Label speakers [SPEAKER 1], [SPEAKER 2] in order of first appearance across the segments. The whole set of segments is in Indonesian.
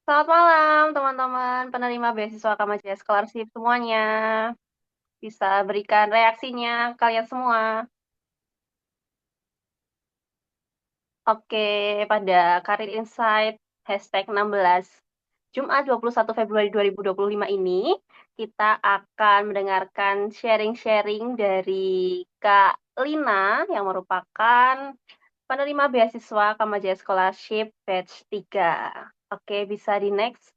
[SPEAKER 1] Selamat malam, teman-teman penerima beasiswa Kamajaya Scholarship semuanya. Bisa berikan reaksinya kalian semua. Oke, pada Karir Insight #16 Jumat 21 Februari 2025 ini, kita akan mendengarkan sharing-sharing dari Kak Lina yang merupakan penerima beasiswa Kamajaya Scholarship Batch 3. Oke, bisa di next.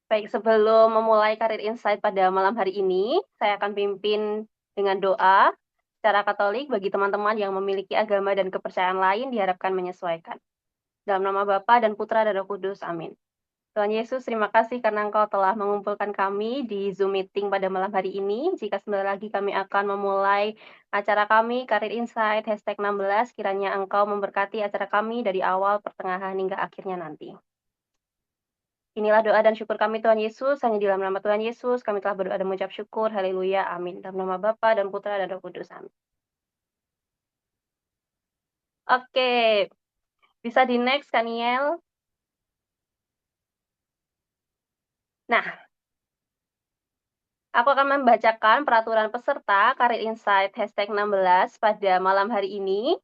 [SPEAKER 1] Baik, sebelum memulai Karir Insight pada malam hari ini, saya akan pimpin dengan doa secara Katolik bagi teman-teman yang memiliki agama dan kepercayaan lain diharapkan menyesuaikan. Dalam nama Bapa dan Putra dan Roh Kudus, amin. Tuhan Yesus, terima kasih karena Engkau telah mengumpulkan kami di Zoom meeting pada malam hari ini. Jika sebentar lagi kami akan memulai acara kami, Karir Insight #16, kiranya Engkau memberkati acara kami dari awal, pertengahan, hingga akhirnya nanti. Inilah doa dan syukur kami Tuhan Yesus, hanya di dalam nama Tuhan Yesus, kami telah berdoa dan mengucap syukur, haleluya, amin. Dalam nama Bapa dan Putra dan Roh Kudus, amin. Oke, bisa di next, Kaniel. Nah, aku akan membacakan peraturan peserta Karir Insight #16 pada malam hari ini.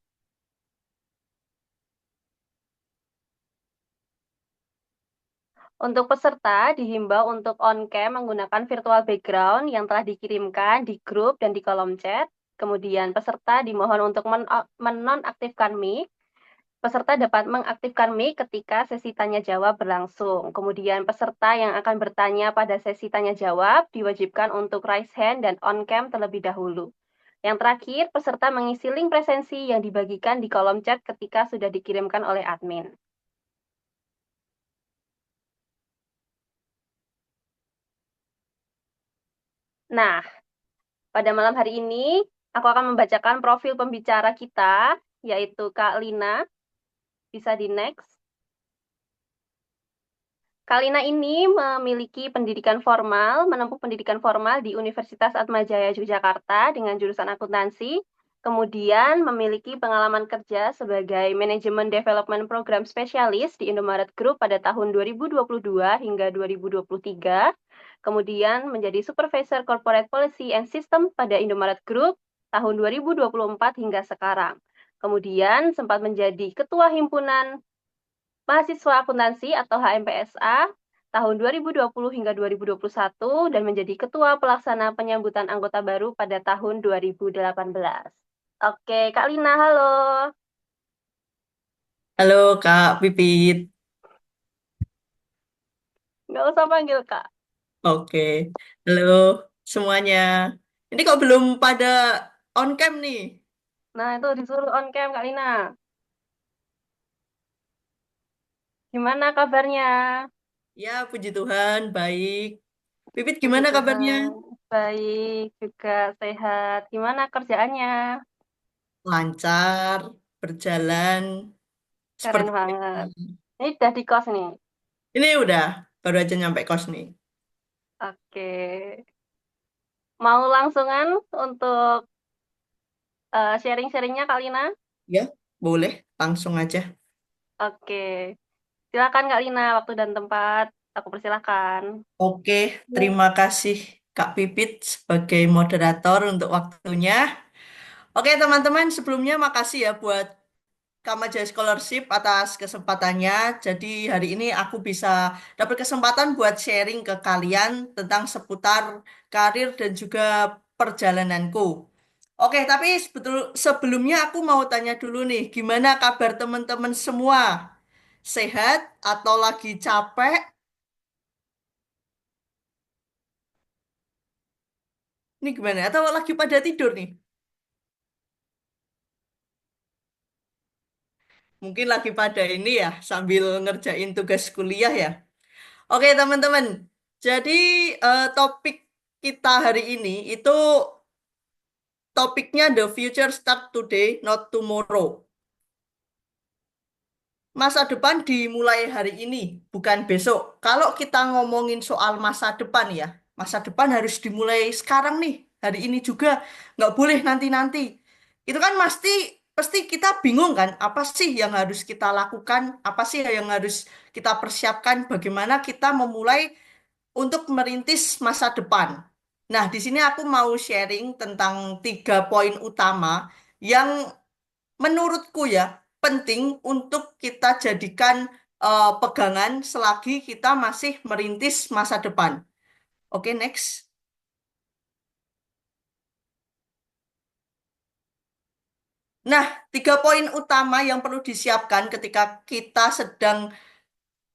[SPEAKER 1] Untuk peserta, dihimbau untuk on-cam menggunakan virtual background yang telah dikirimkan di grup dan di kolom chat. Kemudian peserta dimohon untuk menonaktifkan mic. Peserta dapat mengaktifkan mic ketika sesi tanya jawab berlangsung. Kemudian peserta yang akan bertanya pada sesi tanya jawab diwajibkan untuk raise hand dan on cam terlebih dahulu. Yang terakhir, peserta mengisi link presensi yang dibagikan di kolom chat ketika sudah dikirimkan oleh admin. Nah, pada malam hari ini aku akan membacakan profil pembicara kita, yaitu Kak Lina. Bisa di next. Kalina ini memiliki pendidikan formal, menempuh pendidikan formal di Universitas Atmajaya Yogyakarta dengan jurusan akuntansi, kemudian memiliki pengalaman kerja sebagai Manajemen Development Program Spesialis di Indomaret Group pada tahun 2022 hingga 2023, kemudian menjadi Supervisor Corporate Policy and System pada Indomaret Group tahun 2024 hingga sekarang. Kemudian sempat menjadi Ketua Himpunan Mahasiswa Akuntansi atau HMPSA tahun 2020 hingga 2021 dan menjadi Ketua Pelaksana Penyambutan Anggota Baru pada tahun 2018. Oke, Kak Lina, halo.
[SPEAKER 2] Halo Kak Pipit.
[SPEAKER 1] Nggak usah panggil Kak.
[SPEAKER 2] Oke. Halo semuanya. Ini kok belum pada on cam nih?
[SPEAKER 1] Nah, itu disuruh on cam, Kak Lina. Gimana kabarnya?
[SPEAKER 2] Ya, puji Tuhan, baik. Pipit
[SPEAKER 1] Puji
[SPEAKER 2] gimana kabarnya?
[SPEAKER 1] Tuhan. Baik, juga sehat. Gimana kerjaannya?
[SPEAKER 2] Lancar, berjalan
[SPEAKER 1] Keren
[SPEAKER 2] seperti biasa.
[SPEAKER 1] banget. Ini udah di kos nih.
[SPEAKER 2] Ini udah baru aja nyampe kos nih.
[SPEAKER 1] Oke. Mau langsungan untuk sharing-sharingnya, Kak Lina?
[SPEAKER 2] Ya, boleh langsung aja.
[SPEAKER 1] Oke. Silakan Kak Lina, waktu dan tempat. Aku persilakan.
[SPEAKER 2] Oke,
[SPEAKER 1] Ya.
[SPEAKER 2] terima kasih Kak Pipit sebagai moderator untuk waktunya. Oke teman-teman, sebelumnya makasih ya buat Kamajaya Scholarship atas kesempatannya. Jadi hari ini aku bisa dapat kesempatan buat sharing ke kalian tentang seputar karir dan juga perjalananku. Oke, tapi sebelumnya aku mau tanya dulu nih, gimana kabar teman-teman semua? Sehat atau lagi capek? Ini gimana? Atau lagi pada tidur nih? Mungkin lagi pada ini ya, sambil ngerjain tugas kuliah ya. Oke, teman-teman. Jadi topik kita hari ini itu topiknya The Future Start Today, Not Tomorrow. Masa depan dimulai hari ini, bukan besok. Kalau kita ngomongin soal masa depan ya, masa depan harus dimulai sekarang nih, hari ini juga. Nggak boleh nanti-nanti. Itu kan pasti pasti kita bingung kan, apa sih yang harus kita lakukan, apa sih yang harus kita persiapkan, bagaimana kita memulai untuk merintis masa depan. Nah, di sini aku mau sharing tentang 3 poin utama yang menurutku ya penting untuk kita jadikan pegangan selagi kita masih merintis masa depan. Oke, next. Nah, 3 poin utama yang perlu disiapkan ketika kita sedang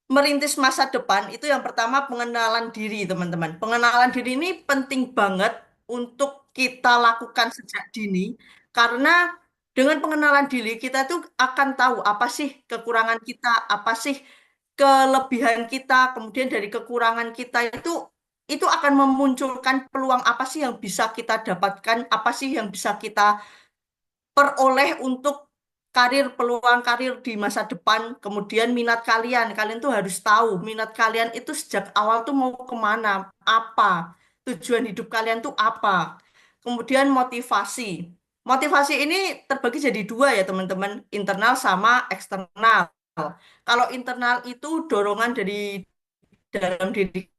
[SPEAKER 2] merintis masa depan itu yang pertama pengenalan diri, teman-teman. Pengenalan diri ini penting banget untuk kita lakukan sejak dini karena dengan pengenalan diri kita tuh akan tahu apa sih kekurangan kita, apa sih kelebihan kita, kemudian dari kekurangan kita itu akan memunculkan peluang apa sih yang bisa kita dapatkan, apa sih yang bisa kita peroleh untuk karir, peluang karir di masa depan, kemudian minat kalian. Kalian tuh harus tahu minat kalian itu sejak awal tuh mau kemana, apa, tujuan hidup kalian tuh apa. Kemudian motivasi. Motivasi ini terbagi jadi dua ya teman-teman, internal sama eksternal. Kalau internal itu dorongan dari dalam diri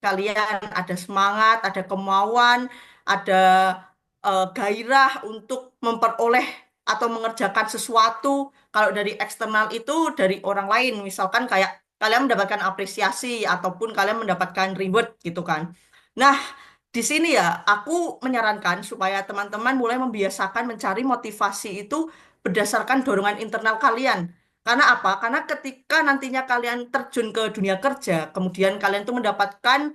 [SPEAKER 2] kalian, ada semangat, ada kemauan, ada gairah untuk memperoleh atau mengerjakan sesuatu. Kalau dari eksternal itu dari orang lain, misalkan kayak kalian mendapatkan apresiasi ataupun kalian mendapatkan reward gitu kan. Nah, di sini ya aku menyarankan supaya teman-teman mulai membiasakan mencari motivasi itu berdasarkan dorongan internal kalian. Karena apa? Karena ketika nantinya kalian terjun ke dunia kerja, kemudian kalian tuh mendapatkan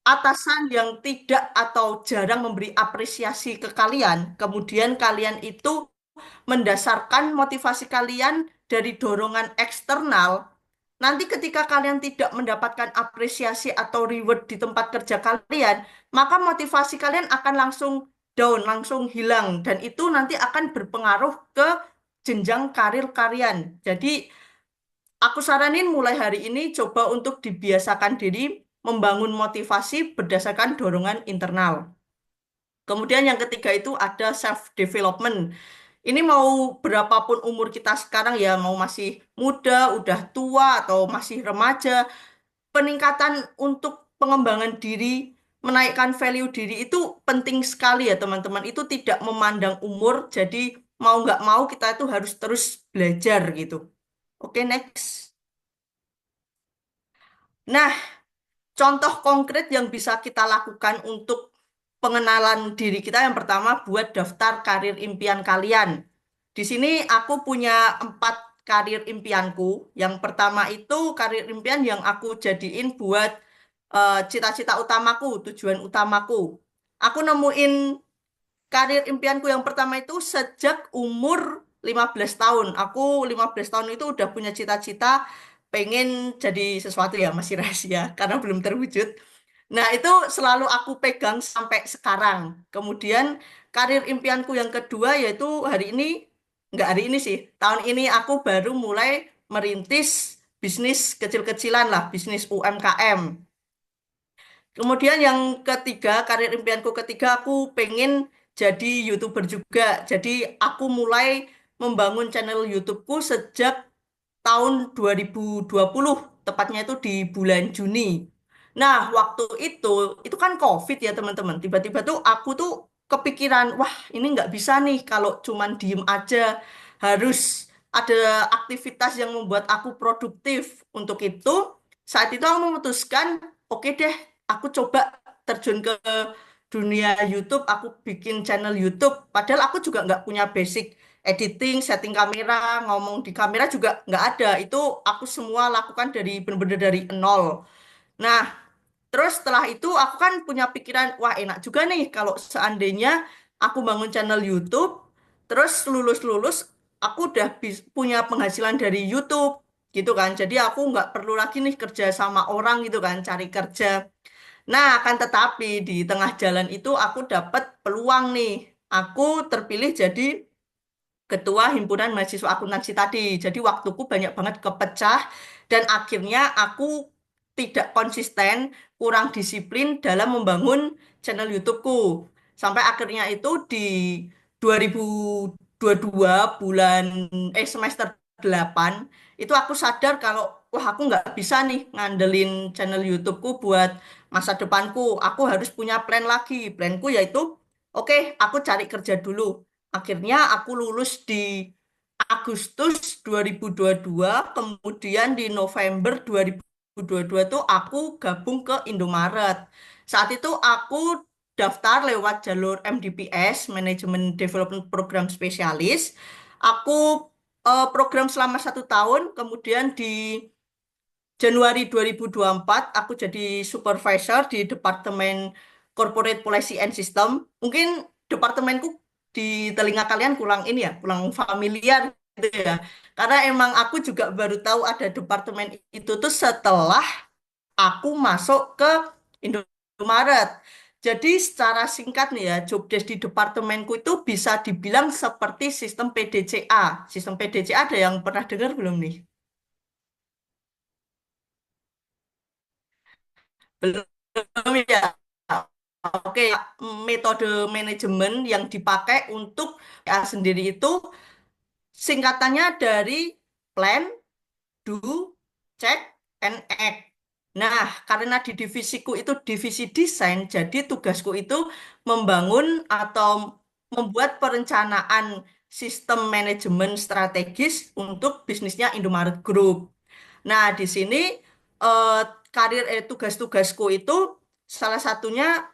[SPEAKER 2] atasan yang tidak atau jarang memberi apresiasi ke kalian, kemudian kalian itu mendasarkan motivasi kalian dari dorongan eksternal, nanti ketika kalian tidak mendapatkan apresiasi atau reward di tempat kerja kalian, maka motivasi kalian akan langsung down, langsung hilang, dan itu nanti akan berpengaruh ke jenjang karir kalian. Jadi, aku saranin mulai hari ini coba untuk dibiasakan diri membangun motivasi berdasarkan dorongan internal. Kemudian yang ketiga itu ada self development. Ini mau berapapun umur kita sekarang ya, mau masih muda, udah tua atau masih remaja, peningkatan untuk pengembangan diri, menaikkan value diri itu penting sekali ya teman-teman. Itu tidak memandang umur, jadi mau nggak mau kita itu harus terus belajar gitu. Oke, next. Nah, contoh konkret yang bisa kita lakukan untuk pengenalan diri kita yang pertama buat daftar karir impian kalian. Di sini aku punya 4 karir impianku. Yang pertama itu karir impian yang aku jadiin buat cita-cita utamaku, tujuan utamaku. Aku nemuin karir impianku yang pertama itu sejak umur 15 tahun. Aku 15 tahun itu udah punya cita-cita pengen jadi sesuatu ya masih rahasia karena belum terwujud. Nah, itu selalu aku pegang sampai sekarang. Kemudian karir impianku yang kedua yaitu hari ini, nggak hari ini sih, tahun ini aku baru mulai merintis bisnis kecil-kecilan lah, bisnis UMKM. Kemudian yang ketiga, karir impianku ketiga, aku pengen jadi YouTuber juga. Jadi aku mulai membangun channel YouTubeku sejak tahun 2020, tepatnya itu di bulan Juni. Nah, waktu itu kan COVID ya teman-teman. Tiba-tiba tuh aku tuh kepikiran, wah ini nggak bisa nih kalau cuman diem aja. Harus ada aktivitas yang membuat aku produktif. Untuk itu, saat itu aku memutuskan, oke deh, aku coba terjun ke dunia YouTube, aku bikin channel YouTube. Padahal aku juga nggak punya basic editing, setting kamera, ngomong di kamera juga nggak ada. Itu aku semua lakukan dari bener-bener dari nol. Nah, terus setelah itu aku kan punya pikiran, wah enak juga nih kalau seandainya aku bangun channel YouTube, terus lulus-lulus, aku udah punya penghasilan dari YouTube, gitu kan. Jadi aku nggak perlu lagi nih kerja sama orang gitu kan, cari kerja. Nah, akan tetapi di tengah jalan itu aku dapat peluang nih. Aku terpilih jadi ketua himpunan mahasiswa akuntansi tadi. Jadi waktuku banyak banget kepecah dan akhirnya aku tidak konsisten, kurang disiplin dalam membangun channel YouTubeku. Sampai akhirnya itu di 2000 2022 bulan semester 8 itu aku sadar kalau wah aku nggak bisa nih ngandelin channel YouTubeku buat masa depanku. Aku harus punya plan lagi. Planku yaitu oke, aku cari kerja dulu. Akhirnya aku lulus di Agustus 2022, kemudian di November 2022 tuh aku gabung ke Indomaret. Saat itu aku daftar lewat jalur MDPS, Management Development Program Spesialis. Aku program selama 1 tahun, kemudian di Januari 2024 aku jadi supervisor di Departemen Corporate Policy and System. Mungkin departemenku di telinga kalian kurang ini ya, kurang familiar gitu ya. Karena emang aku juga baru tahu ada departemen itu tuh setelah aku masuk ke Indomaret. Jadi secara singkat nih ya, job desk di departemenku itu bisa dibilang seperti sistem PDCA. Sistem PDCA ada yang pernah dengar belum nih? Belum ya? Oke, metode manajemen yang dipakai untuk ya sendiri itu singkatannya dari plan, do, check, and act. Nah, karena di divisiku itu divisi desain, jadi tugasku itu membangun atau membuat perencanaan sistem manajemen strategis untuk bisnisnya Indomaret Group. Nah, di sini eh, tugas-tugasku itu salah satunya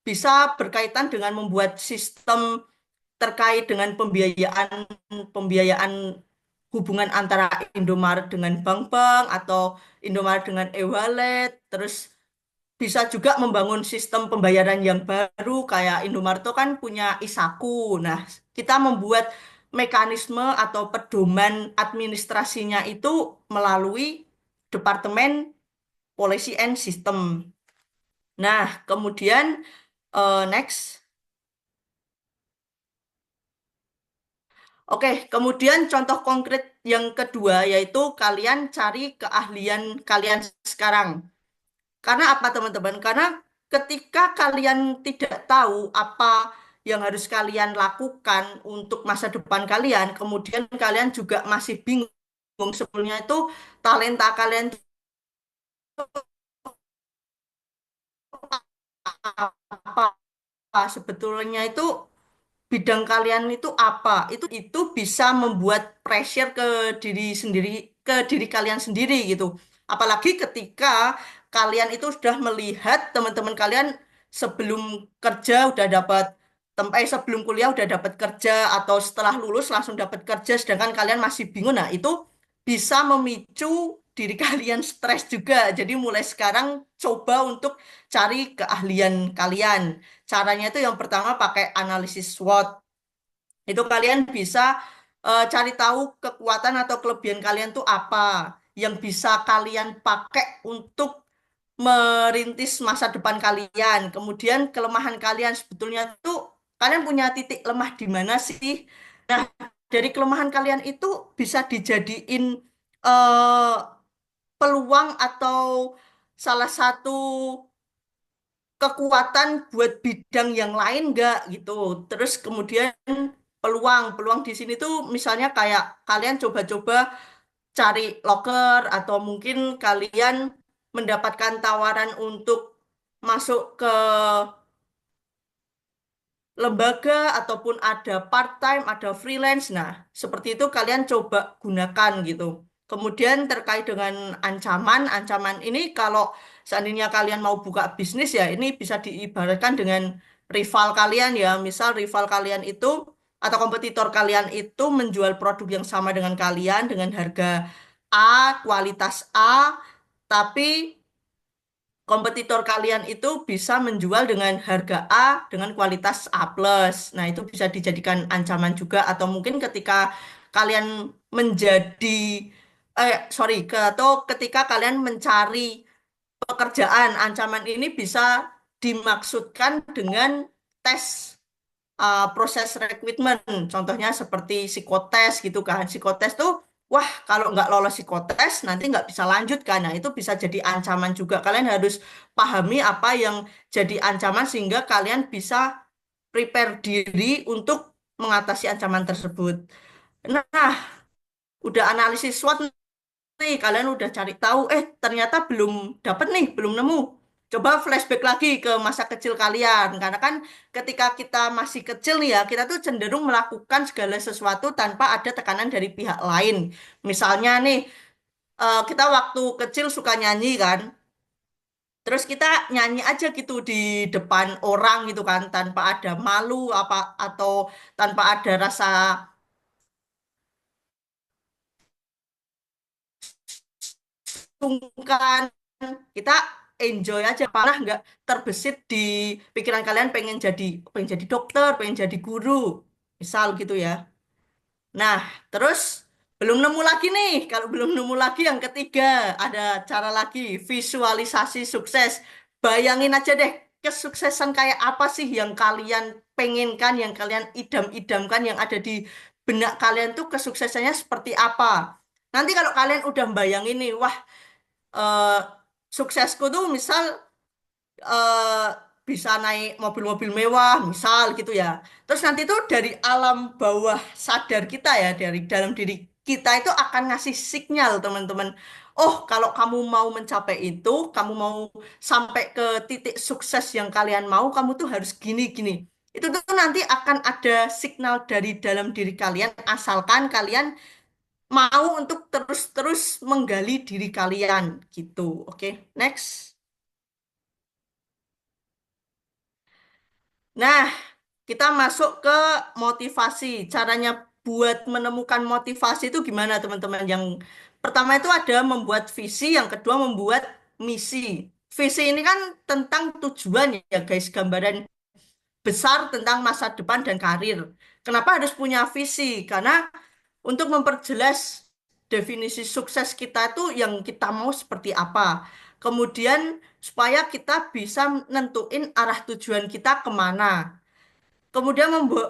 [SPEAKER 2] bisa berkaitan dengan membuat sistem terkait dengan pembiayaan pembiayaan hubungan antara Indomaret dengan bank-bank atau Indomaret dengan e-wallet, terus bisa juga membangun sistem pembayaran yang baru kayak Indomaret itu kan punya ISAKU. Nah, kita membuat mekanisme atau pedoman administrasinya itu melalui Departemen Policy and System. Nah, kemudian next. Oke, kemudian contoh konkret yang kedua yaitu kalian cari keahlian kalian sekarang. Karena apa teman-teman? Karena ketika kalian tidak tahu apa yang harus kalian lakukan untuk masa depan kalian, kemudian kalian juga masih bingung sebetulnya itu talenta kalian itu apa sebetulnya itu bidang kalian itu apa? Itu bisa membuat pressure ke diri sendiri, ke diri kalian sendiri gitu. Apalagi ketika kalian itu sudah melihat teman-teman kalian sebelum kerja udah dapat sebelum kuliah udah dapat kerja atau setelah lulus langsung dapat kerja sedangkan kalian masih bingung. Nah, itu bisa memicu diri kalian stres juga. Jadi mulai sekarang coba untuk cari keahlian kalian. Caranya itu yang pertama pakai analisis SWOT. Itu kalian bisa cari tahu kekuatan atau kelebihan kalian tuh apa yang bisa kalian pakai untuk merintis masa depan kalian. Kemudian kelemahan kalian sebetulnya tuh kalian punya titik lemah di mana sih? Nah, dari kelemahan kalian itu bisa dijadiin eh, peluang atau salah satu kekuatan buat bidang yang lain nggak gitu. Terus kemudian peluang di sini tuh misalnya kayak kalian coba-coba cari loker atau mungkin kalian mendapatkan tawaran untuk masuk ke lembaga ataupun ada part-time, ada freelance. Nah, seperti itu kalian coba gunakan gitu. Kemudian terkait dengan ancaman ini kalau seandainya kalian mau buka bisnis ya, ini bisa diibaratkan dengan rival kalian ya. Misal rival kalian itu atau kompetitor kalian itu menjual produk yang sama dengan kalian dengan harga A, kualitas A, tapi kompetitor kalian itu bisa menjual dengan harga A dengan kualitas A+. Nah, itu bisa dijadikan ancaman juga atau mungkin ketika kalian menjadi atau ketika kalian mencari pekerjaan, ancaman ini bisa dimaksudkan dengan tes proses rekrutmen. Contohnya seperti psikotes gitu kan. Psikotes tuh, wah kalau nggak lolos psikotes nanti nggak bisa lanjut kan. Nah itu bisa jadi ancaman juga. Kalian harus pahami apa yang jadi ancaman sehingga kalian bisa prepare diri untuk mengatasi ancaman tersebut. Nah, udah analisis SWOT nih, kalian udah cari tahu, ternyata belum dapat nih, belum nemu. Coba flashback lagi ke masa kecil kalian, karena kan ketika kita masih kecil nih ya, kita tuh cenderung melakukan segala sesuatu tanpa ada tekanan dari pihak lain. Misalnya nih, kita waktu kecil suka nyanyi kan, terus kita nyanyi aja gitu di depan orang gitu kan, tanpa ada malu apa atau tanpa ada rasa sungkan. Kita enjoy aja, malah nggak terbesit di pikiran kalian pengen jadi dokter, pengen jadi guru, misal gitu ya. Nah, terus belum nemu lagi nih. Kalau belum nemu lagi yang ketiga, ada cara lagi, visualisasi sukses. Bayangin aja deh, kesuksesan kayak apa sih yang kalian pengenkan, yang kalian idam-idamkan, yang ada di benak kalian tuh kesuksesannya seperti apa. Nanti kalau kalian udah bayangin nih, wah, eh, suksesku tuh misal eh, bisa naik mobil-mobil mewah, misal gitu ya. Terus nanti tuh dari alam bawah sadar kita ya, dari dalam diri kita itu akan ngasih sinyal, teman-teman. Oh, kalau kamu mau mencapai itu, kamu mau sampai ke titik sukses yang kalian mau, kamu tuh harus gini-gini. Itu tuh nanti akan ada signal dari dalam diri kalian, asalkan kalian mau untuk terus-terus menggali diri kalian gitu. Oke, next. Nah, kita masuk ke motivasi. Caranya buat menemukan motivasi itu gimana, teman-teman? Yang pertama itu ada membuat visi, yang kedua membuat misi. Visi ini kan tentang tujuan ya, guys, gambaran besar tentang masa depan dan karir. Kenapa harus punya visi? Karena untuk memperjelas definisi sukses kita itu yang kita mau seperti apa. Kemudian supaya kita bisa nentuin arah tujuan kita kemana. Kemudian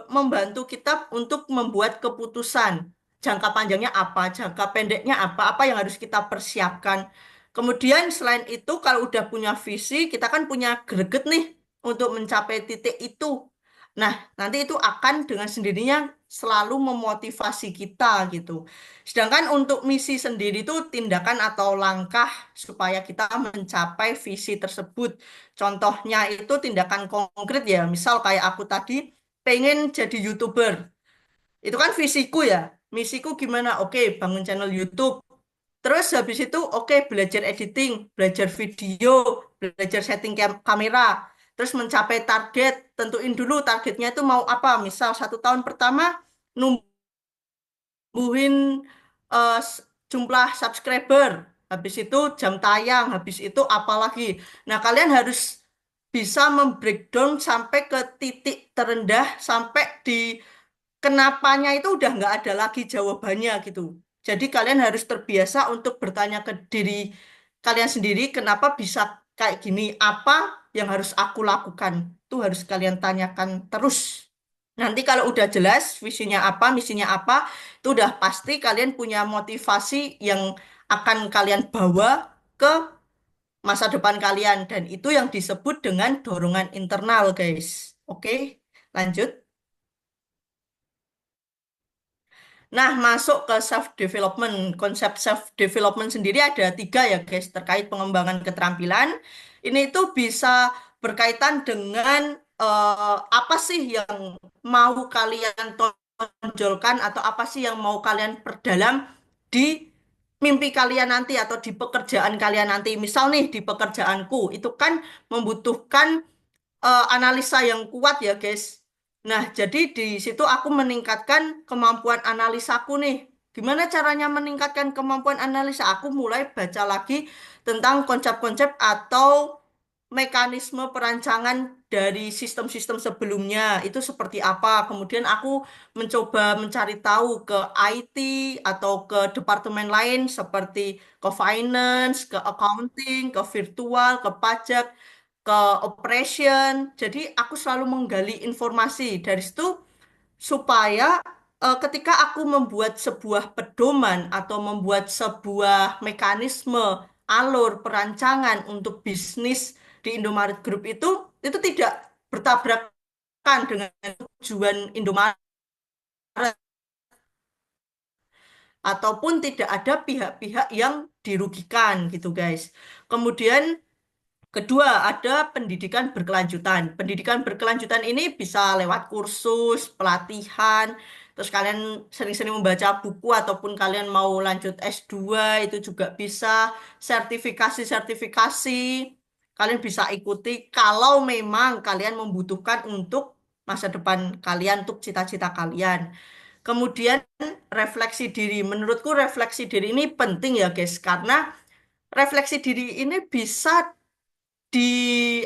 [SPEAKER 2] membantu kita untuk membuat keputusan. Jangka panjangnya apa, jangka pendeknya apa, apa yang harus kita persiapkan. Kemudian selain itu, kalau udah punya visi, kita kan punya greget nih untuk mencapai titik itu. Nah, nanti itu akan dengan sendirinya selalu memotivasi kita gitu. Sedangkan untuk misi sendiri itu tindakan atau langkah supaya kita mencapai visi tersebut. Contohnya itu tindakan konkret ya, misal kayak aku tadi pengen jadi YouTuber. Itu kan visiku ya. Misiku gimana? Oke, bangun channel YouTube. Terus habis itu oke belajar editing, belajar video, belajar setting kamera. Terus mencapai target, tentuin dulu targetnya itu mau apa. Misal 1 tahun pertama numbuhin jumlah subscriber. Habis itu jam tayang, habis itu apa lagi. Nah, kalian harus bisa membreakdown sampai ke titik terendah, sampai di kenapanya itu udah nggak ada lagi jawabannya gitu. Jadi kalian harus terbiasa untuk bertanya ke diri kalian sendiri, kenapa bisa kayak gini? Apa yang harus aku lakukan? Itu harus kalian tanyakan terus. Nanti kalau udah jelas visinya apa, misinya apa, itu udah pasti kalian punya motivasi yang akan kalian bawa ke masa depan kalian. Dan itu yang disebut dengan dorongan internal, guys. Oke, lanjut. Nah, masuk ke self development. Konsep self development sendiri ada 3 ya, guys, terkait pengembangan keterampilan. Ini itu bisa berkaitan dengan apa sih yang mau kalian tonjolkan atau apa sih yang mau kalian perdalam di mimpi kalian nanti atau di pekerjaan kalian nanti. Misal nih di pekerjaanku itu kan membutuhkan analisa yang kuat ya, guys. Nah, jadi di situ aku meningkatkan kemampuan analisaku nih. Gimana caranya meningkatkan kemampuan analisa? Aku mulai baca lagi tentang konsep-konsep atau mekanisme perancangan dari sistem-sistem sebelumnya. Itu seperti apa? Kemudian aku mencoba mencari tahu ke IT atau ke departemen lain seperti ke finance, ke accounting, ke virtual, ke pajak, ke operation. Jadi aku selalu menggali informasi dari situ supaya ketika aku membuat sebuah pedoman atau membuat sebuah mekanisme alur perancangan untuk bisnis di Indomaret Group itu tidak bertabrakan dengan tujuan Indomaret. ataupun tidak ada pihak-pihak yang dirugikan gitu guys. Kemudian kedua, ada pendidikan berkelanjutan. Pendidikan berkelanjutan ini bisa lewat kursus, pelatihan, terus kalian sering-sering membaca buku ataupun kalian mau lanjut S2 itu juga bisa, sertifikasi-sertifikasi kalian bisa ikuti kalau memang kalian membutuhkan untuk masa depan kalian, untuk cita-cita kalian. Kemudian refleksi diri. Menurutku refleksi diri ini penting ya guys, karena refleksi diri ini bisa di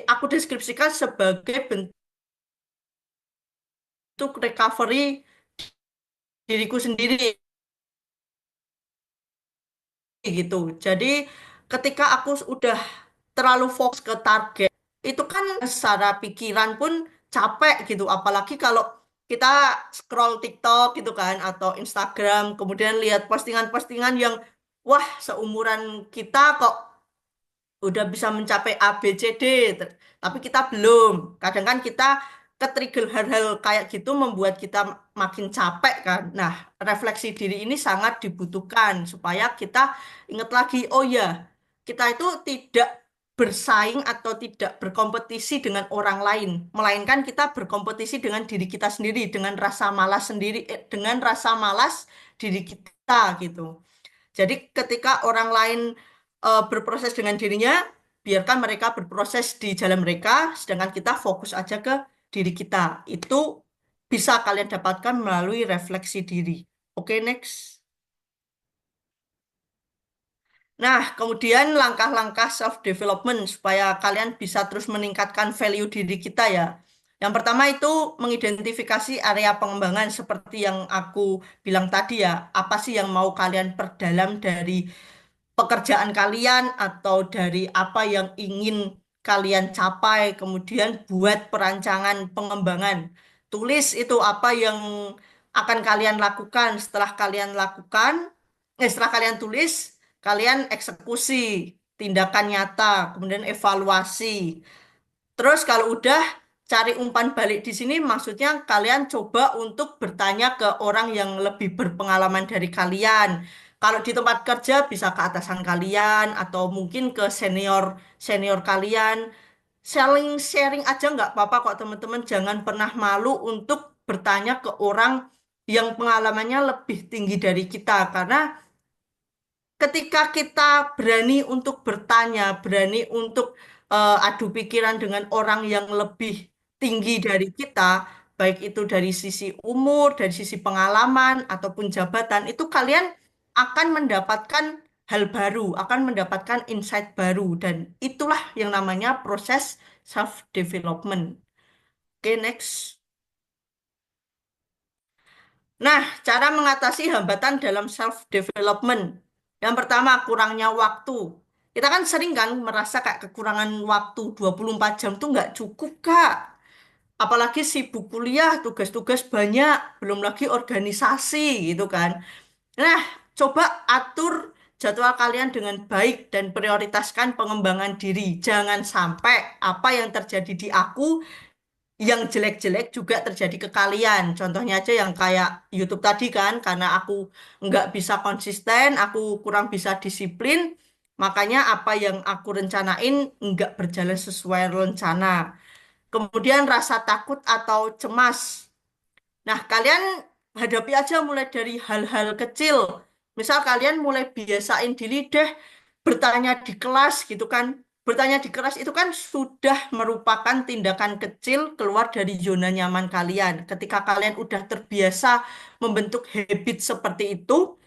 [SPEAKER 2] aku deskripsikan sebagai bentuk recovery diriku sendiri gitu. Jadi ketika aku udah terlalu fokus ke target, itu kan secara pikiran pun capek gitu. Apalagi kalau kita scroll TikTok gitu kan atau Instagram, kemudian lihat postingan-postingan yang wah seumuran kita kok udah bisa mencapai A, B, C, D, tapi kita belum. Kadang kan kita ke-trigger hal-hal kayak gitu membuat kita makin capek kan. Nah, refleksi diri ini sangat dibutuhkan supaya kita ingat lagi, oh ya, kita itu tidak bersaing atau tidak berkompetisi dengan orang lain, melainkan kita berkompetisi dengan diri kita sendiri, dengan rasa malas sendiri, dengan rasa malas diri kita gitu. Jadi ketika orang lain berproses dengan dirinya, biarkan mereka berproses di jalan mereka, sedangkan kita fokus aja ke diri kita. Itu bisa kalian dapatkan melalui refleksi diri. Oke, next. Nah, kemudian langkah-langkah self-development supaya kalian bisa terus meningkatkan value diri kita ya. Yang pertama itu mengidentifikasi area pengembangan seperti yang aku bilang tadi ya. Apa sih yang mau kalian perdalam dari pekerjaan kalian atau dari apa yang ingin kalian capai, kemudian buat perancangan pengembangan. Tulis itu apa yang akan kalian lakukan setelah kalian tulis, kalian eksekusi tindakan nyata, kemudian evaluasi. Terus kalau udah cari umpan balik di sini maksudnya kalian coba untuk bertanya ke orang yang lebih berpengalaman dari kalian. Kalau di tempat kerja bisa ke atasan kalian atau mungkin ke senior senior kalian. Sharing aja nggak apa-apa kok teman-teman. Jangan pernah malu untuk bertanya ke orang yang pengalamannya lebih tinggi dari kita karena ketika kita berani untuk bertanya, berani untuk adu pikiran dengan orang yang lebih tinggi dari kita, baik itu dari sisi umur, dari sisi pengalaman, ataupun jabatan, itu kalian akan mendapatkan hal baru, akan mendapatkan insight baru, dan itulah yang namanya proses self-development. Oke, next. Nah, cara mengatasi hambatan dalam self-development. Yang pertama, kurangnya waktu. Kita kan sering kan merasa kayak kekurangan waktu 24 jam tuh nggak cukup, Kak. Apalagi sibuk kuliah, tugas-tugas banyak, belum lagi organisasi gitu kan. Nah, coba atur jadwal kalian dengan baik dan prioritaskan pengembangan diri. Jangan sampai apa yang terjadi di aku yang jelek-jelek juga terjadi ke kalian. Contohnya aja yang kayak YouTube tadi kan, karena aku nggak bisa konsisten, aku kurang bisa disiplin, makanya apa yang aku rencanain nggak berjalan sesuai rencana. Kemudian rasa takut atau cemas. Nah, kalian hadapi aja mulai dari hal-hal kecil. Misal kalian mulai biasain diri deh bertanya di kelas gitu kan. Bertanya di kelas itu kan sudah merupakan tindakan kecil keluar dari zona nyaman kalian. Ketika kalian udah terbiasa membentuk habit seperti itu,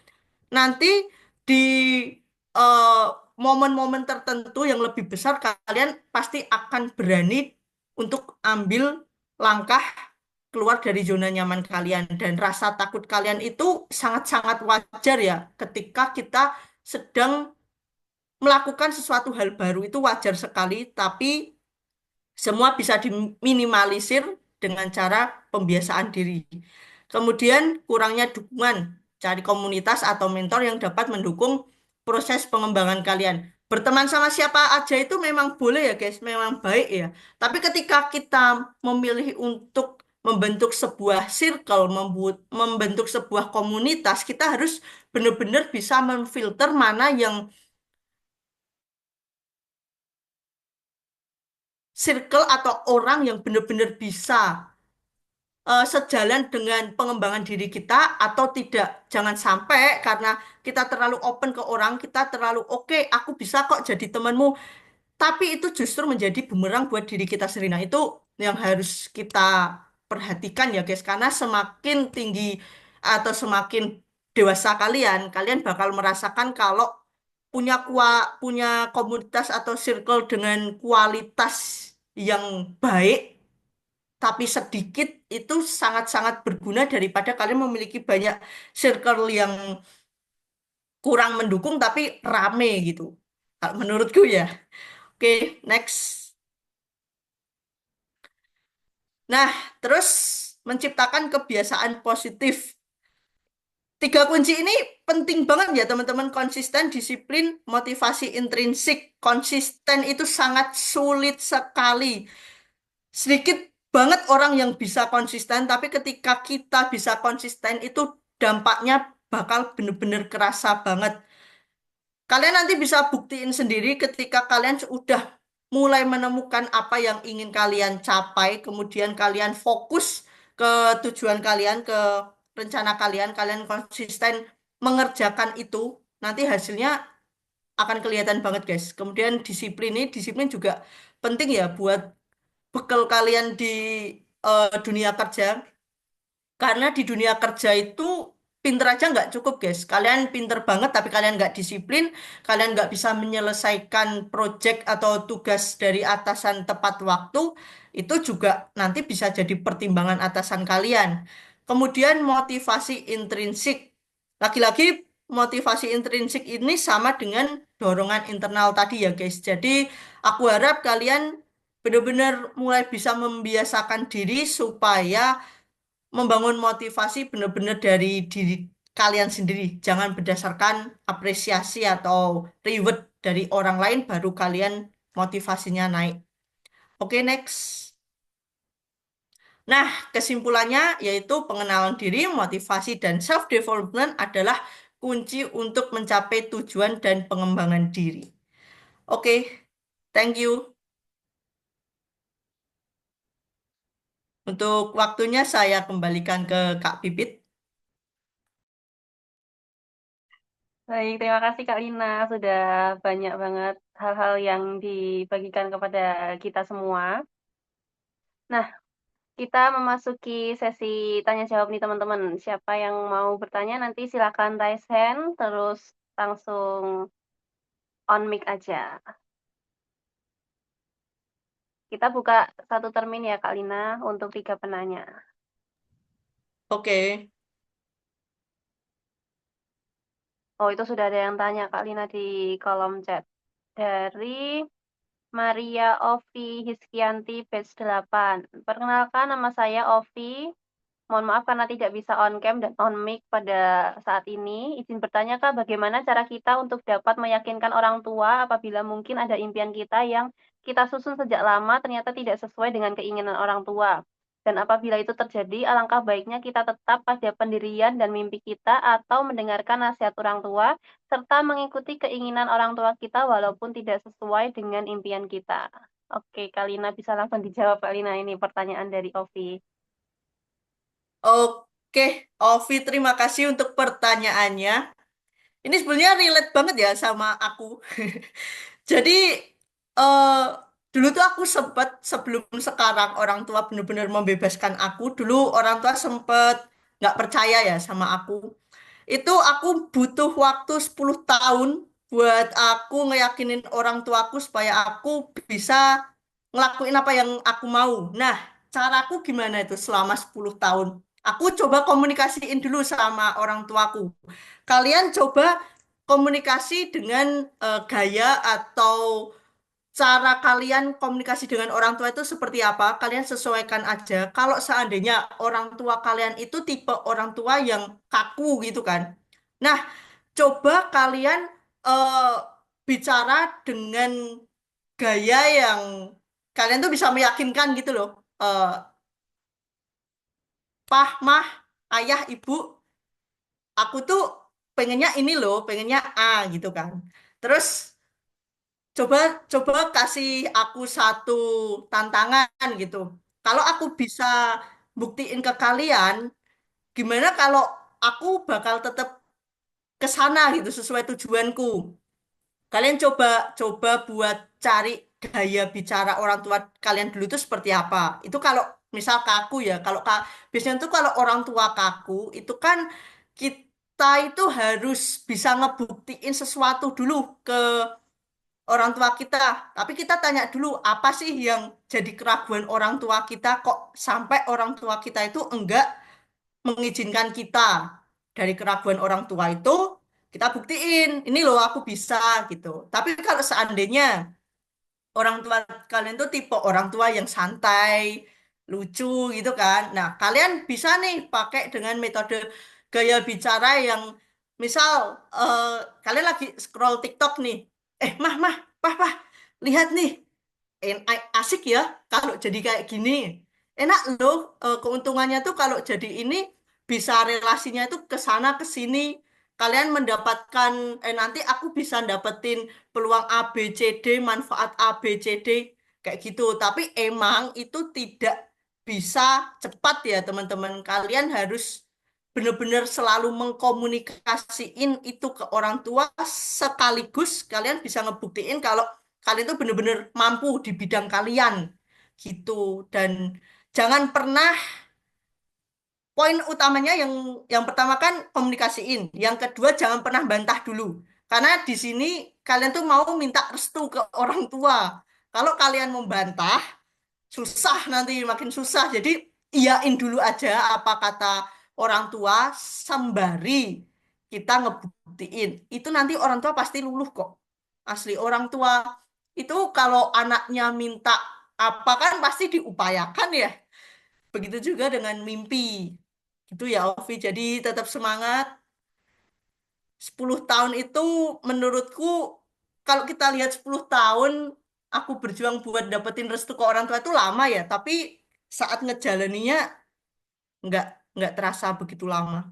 [SPEAKER 2] nanti di eh, momen-momen tertentu yang lebih besar kalian pasti akan berani untuk ambil langkah keluar dari zona nyaman kalian dan rasa takut kalian itu sangat-sangat wajar ya ketika kita sedang melakukan sesuatu hal baru itu wajar sekali tapi semua bisa diminimalisir dengan cara pembiasaan diri. Kemudian kurangnya dukungan, cari komunitas atau mentor yang dapat mendukung proses pengembangan kalian. Berteman sama siapa aja itu memang boleh ya guys, memang baik ya. Tapi ketika kita memilih untuk membentuk sebuah circle, membentuk sebuah komunitas, kita harus benar-benar bisa memfilter mana yang circle atau orang yang benar-benar bisa sejalan dengan pengembangan diri kita atau tidak. Jangan sampai karena kita terlalu open ke orang, kita terlalu oke, aku bisa kok jadi temanmu, tapi itu justru menjadi bumerang buat diri kita sendiri. Nah, itu yang harus kita perhatikan ya, guys. Karena semakin tinggi atau semakin dewasa kalian, kalian bakal merasakan kalau punya komunitas atau circle dengan kualitas yang baik tapi sedikit itu sangat-sangat berguna daripada kalian memiliki banyak circle yang kurang mendukung tapi rame gitu. Kalau menurutku ya. Oke, next. Nah, terus menciptakan kebiasaan positif. Tiga kunci ini penting banget ya teman-teman. Konsisten, disiplin, motivasi intrinsik. Konsisten itu sangat sulit sekali. Sedikit banget orang yang bisa konsisten, tapi ketika kita bisa konsisten itu dampaknya bakal bener-bener kerasa banget. Kalian nanti bisa buktiin sendiri ketika kalian sudah mulai menemukan apa yang ingin kalian capai, kemudian kalian fokus ke tujuan kalian, ke rencana kalian, kalian konsisten mengerjakan itu, nanti hasilnya akan kelihatan banget, guys. Kemudian disiplin juga penting ya buat bekal kalian di dunia kerja. Karena di dunia kerja itu pinter aja nggak cukup, guys. Kalian pinter banget, tapi kalian nggak disiplin, kalian nggak bisa menyelesaikan project atau tugas dari atasan tepat waktu, itu juga nanti bisa jadi pertimbangan atasan kalian. Kemudian motivasi intrinsik. Lagi-lagi motivasi intrinsik ini sama dengan dorongan internal tadi ya, guys. Jadi aku harap kalian benar-benar mulai bisa membiasakan diri supaya membangun motivasi benar-benar dari diri kalian sendiri. Jangan berdasarkan apresiasi atau reward dari orang lain baru kalian motivasinya naik. Oke, next. Nah, kesimpulannya yaitu pengenalan diri, motivasi, dan self-development adalah kunci untuk mencapai tujuan dan pengembangan diri. Oke, thank you. Untuk waktunya saya kembalikan ke Kak Pipit.
[SPEAKER 1] Baik, terima kasih Kak Lina. Sudah banyak banget hal-hal yang dibagikan kepada kita semua. Nah, kita memasuki sesi tanya jawab nih teman-teman. Siapa yang mau bertanya nanti silakan raise hand, terus langsung on mic aja. Kita buka satu termin ya Kak Lina untuk 3 penanya.
[SPEAKER 2] Oke.
[SPEAKER 1] Oh, itu sudah ada yang tanya Kak Lina di kolom chat. Dari Maria Ovi Hiskianti batch 8. Perkenalkan, nama saya Ovi. Mohon maaf karena tidak bisa on cam dan on mic pada saat ini. Izin bertanya Kak, bagaimana cara kita untuk dapat meyakinkan orang tua apabila mungkin ada impian kita yang kita susun sejak lama ternyata tidak sesuai dengan keinginan orang tua. Dan apabila itu terjadi, alangkah baiknya kita tetap pada pendirian dan mimpi kita atau mendengarkan nasihat orang tua serta mengikuti keinginan orang tua kita walaupun tidak sesuai dengan impian kita. Oke, Kalina bisa langsung dijawab Kalina ini pertanyaan dari Ovi.
[SPEAKER 2] Oke, Ovi, terima kasih untuk pertanyaannya. Ini sebenarnya relate banget ya sama aku. Jadi, eh dulu tuh aku sempat sebelum sekarang orang tua benar-benar membebaskan aku. Dulu orang tua sempat nggak percaya ya sama aku. Itu aku butuh waktu 10 tahun buat aku ngeyakinin orang tuaku supaya aku bisa ngelakuin apa yang aku mau. Nah, caraku gimana itu selama 10 tahun? Aku coba komunikasiin dulu sama orang tuaku. Kalian coba komunikasi dengan gaya atau cara kalian komunikasi dengan orang tua itu seperti apa? Kalian sesuaikan aja. Kalau seandainya orang tua kalian itu tipe orang tua yang kaku gitu kan. Nah, coba kalian eh, bicara dengan gaya yang kalian tuh bisa meyakinkan gitu loh. Pah, Mah, Ayah, Ibu, aku tuh pengennya ini loh, pengennya A gitu kan. Terus coba coba kasih aku satu tantangan gitu. Kalau aku bisa buktiin ke kalian, gimana kalau aku bakal tetap ke sana gitu sesuai tujuanku. Kalian coba coba buat cari gaya bicara orang tua kalian dulu itu seperti apa. Itu kalau misal kaku ya, kalau biasanya tuh kalau orang tua kaku itu kan kita itu harus bisa ngebuktiin sesuatu dulu ke orang tua kita. Tapi kita tanya dulu apa sih yang jadi keraguan orang tua kita kok sampai orang tua kita itu enggak mengizinkan kita. Dari keraguan orang tua itu kita buktiin, ini loh aku bisa gitu. Tapi kalau seandainya orang tua kalian tuh tipe orang tua yang santai, lucu gitu kan. Nah, kalian bisa nih pakai dengan metode gaya bicara yang misal eh, kalian lagi scroll TikTok nih. Mah, pah, lihat nih. Asik ya kalau jadi kayak gini. Enak loh, keuntungannya tuh kalau jadi ini bisa relasinya itu ke sana ke sini. Kalian mendapatkan nanti aku bisa dapetin peluang A B C D, manfaat A B C D kayak gitu. Tapi emang itu tidak bisa cepat ya teman-teman. Kalian harus benar-benar selalu mengkomunikasiin itu ke orang tua sekaligus kalian bisa ngebuktiin kalau kalian tuh bener-bener mampu di bidang kalian gitu dan jangan pernah poin utamanya yang pertama kan komunikasiin, yang kedua jangan pernah bantah dulu karena di sini kalian tuh mau minta restu ke orang tua. Kalau kalian membantah susah nanti makin susah. Jadi iyain dulu aja apa kata orang tua sembari kita ngebuktiin. Itu nanti orang tua pasti luluh kok. Asli orang tua itu kalau anaknya minta apa kan pasti diupayakan ya. Begitu juga dengan mimpi. Gitu ya Ovi. Jadi tetap semangat. 10 tahun itu menurutku kalau kita lihat 10 tahun aku berjuang buat dapetin restu ke orang tua itu lama ya, tapi saat ngejalaninya nggak nggak terasa begitu lama.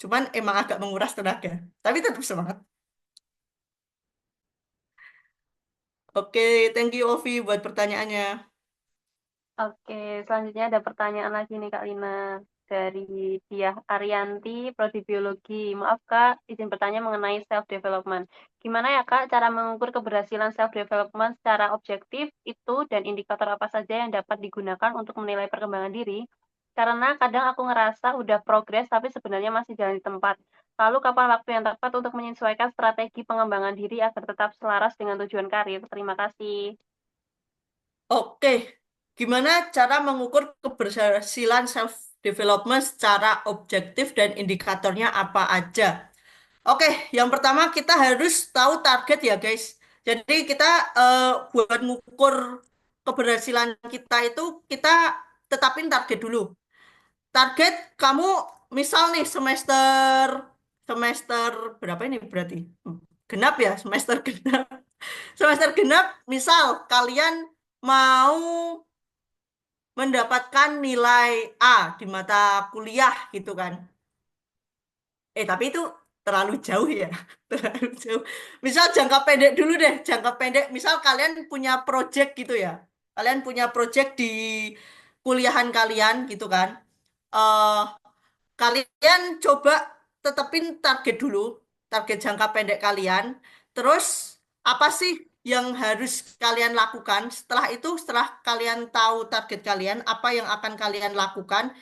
[SPEAKER 2] Cuman emang agak menguras tenaga, tapi tetap semangat. Oke, thank you Ovi buat pertanyaannya.
[SPEAKER 1] Oke, selanjutnya ada pertanyaan lagi nih Kak Lina dari Diah Arianti, Prodi Biologi. Maaf Kak, izin bertanya mengenai self development. Gimana ya Kak cara mengukur keberhasilan self development secara objektif itu dan indikator apa saja yang dapat digunakan untuk menilai perkembangan diri? Karena kadang aku ngerasa udah progres tapi sebenarnya masih jalan di tempat. Lalu kapan waktu yang tepat untuk menyesuaikan strategi pengembangan diri agar tetap selaras dengan tujuan karir? Terima kasih.
[SPEAKER 2] Oke, gimana cara mengukur keberhasilan self development secara objektif dan indikatornya apa aja? Oke, yang pertama kita harus tahu target ya guys. Jadi kita buat ngukur keberhasilan kita itu kita tetapin target dulu. Target kamu misal nih semester semester berapa ini berarti? Genap ya, semester genap. Semester genap misal kalian mau mendapatkan nilai A di mata kuliah gitu kan. Tapi itu terlalu jauh ya. Terlalu jauh. Misal jangka pendek dulu deh, jangka pendek. Misal kalian punya project gitu ya. Kalian punya project di kuliahan kalian gitu kan. Eh kalian coba tetepin target dulu, target jangka pendek kalian. Terus apa sih yang harus kalian lakukan? Setelah itu, setelah kalian tahu target kalian, apa yang akan kalian lakukan?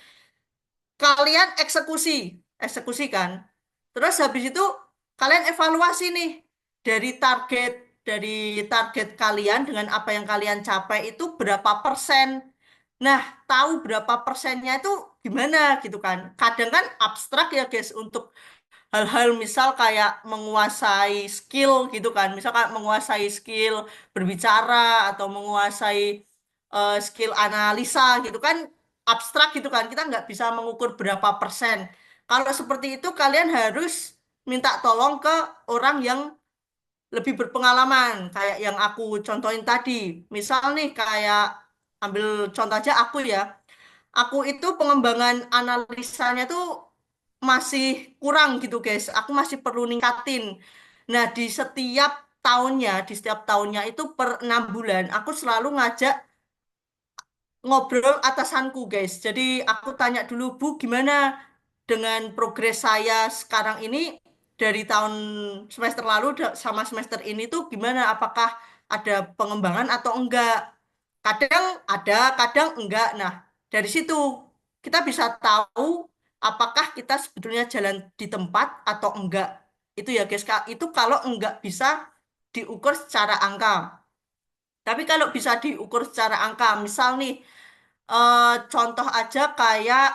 [SPEAKER 2] Kalian eksekusi, eksekusi kan. Terus habis itu kalian evaluasi nih dari target dari target kalian dengan apa yang kalian capai itu berapa persen. Nah, tahu berapa persennya itu gimana gitu kan. Kadang kan abstrak ya guys untuk hal-hal misal kayak menguasai skill gitu kan. Misal kayak menguasai skill berbicara atau menguasai skill analisa gitu kan abstrak gitu kan. Kita nggak bisa mengukur berapa persen. Kalau seperti itu kalian harus minta tolong ke orang yang lebih berpengalaman kayak yang aku contohin tadi. Misal nih kayak ambil contoh aja aku ya. aku itu pengembangan analisanya tuh masih kurang gitu guys. Aku masih perlu ningkatin. Nah, di setiap tahunnya itu per 6 bulan, aku selalu ngajak ngobrol atasanku guys. Jadi aku tanya dulu, Bu, gimana dengan progres saya sekarang ini dari tahun semester lalu sama semester ini tuh gimana? Apakah ada pengembangan atau enggak? Kadang ada, kadang enggak. Nah, dari situ kita bisa tahu apakah kita sebetulnya jalan di tempat atau enggak. Itu ya guys, Kak. Itu kalau enggak bisa diukur secara angka. Tapi kalau bisa diukur secara angka, misal nih, contoh aja kayak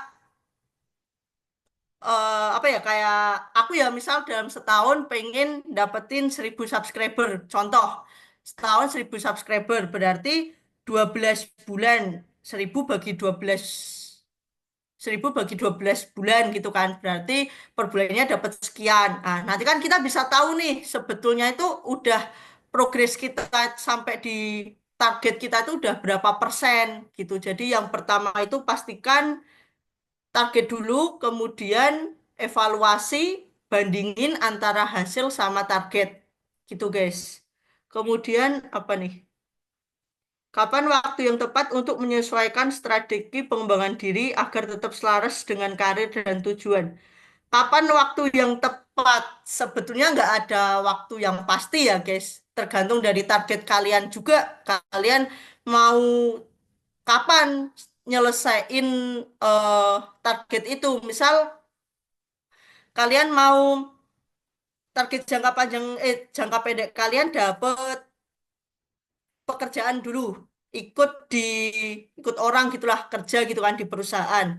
[SPEAKER 2] apa ya, kayak aku ya misal dalam setahun pengen dapetin 1.000 subscriber, contoh setahun 1.000 subscriber berarti 12 bulan, 1.000 bagi 12 bulan gitu kan, berarti per bulannya dapat sekian. Nah, nanti kan kita bisa tahu nih sebetulnya itu udah progres kita sampai di target kita itu udah berapa persen gitu. Jadi yang pertama itu pastikan target dulu, kemudian evaluasi, bandingin antara hasil sama target. Gitu, guys. Kemudian apa nih? Kapan waktu yang tepat untuk menyesuaikan strategi pengembangan diri agar tetap selaras dengan karir dan tujuan? Kapan waktu yang tepat? Sebetulnya nggak ada waktu yang pasti ya, guys. Tergantung dari target kalian juga. Kalian mau kapan nyelesain eh, target itu? Misal kalian mau target jangka pendek kalian dapat pekerjaan dulu, ikut di ikut orang gitulah, kerja gitu kan di perusahaan.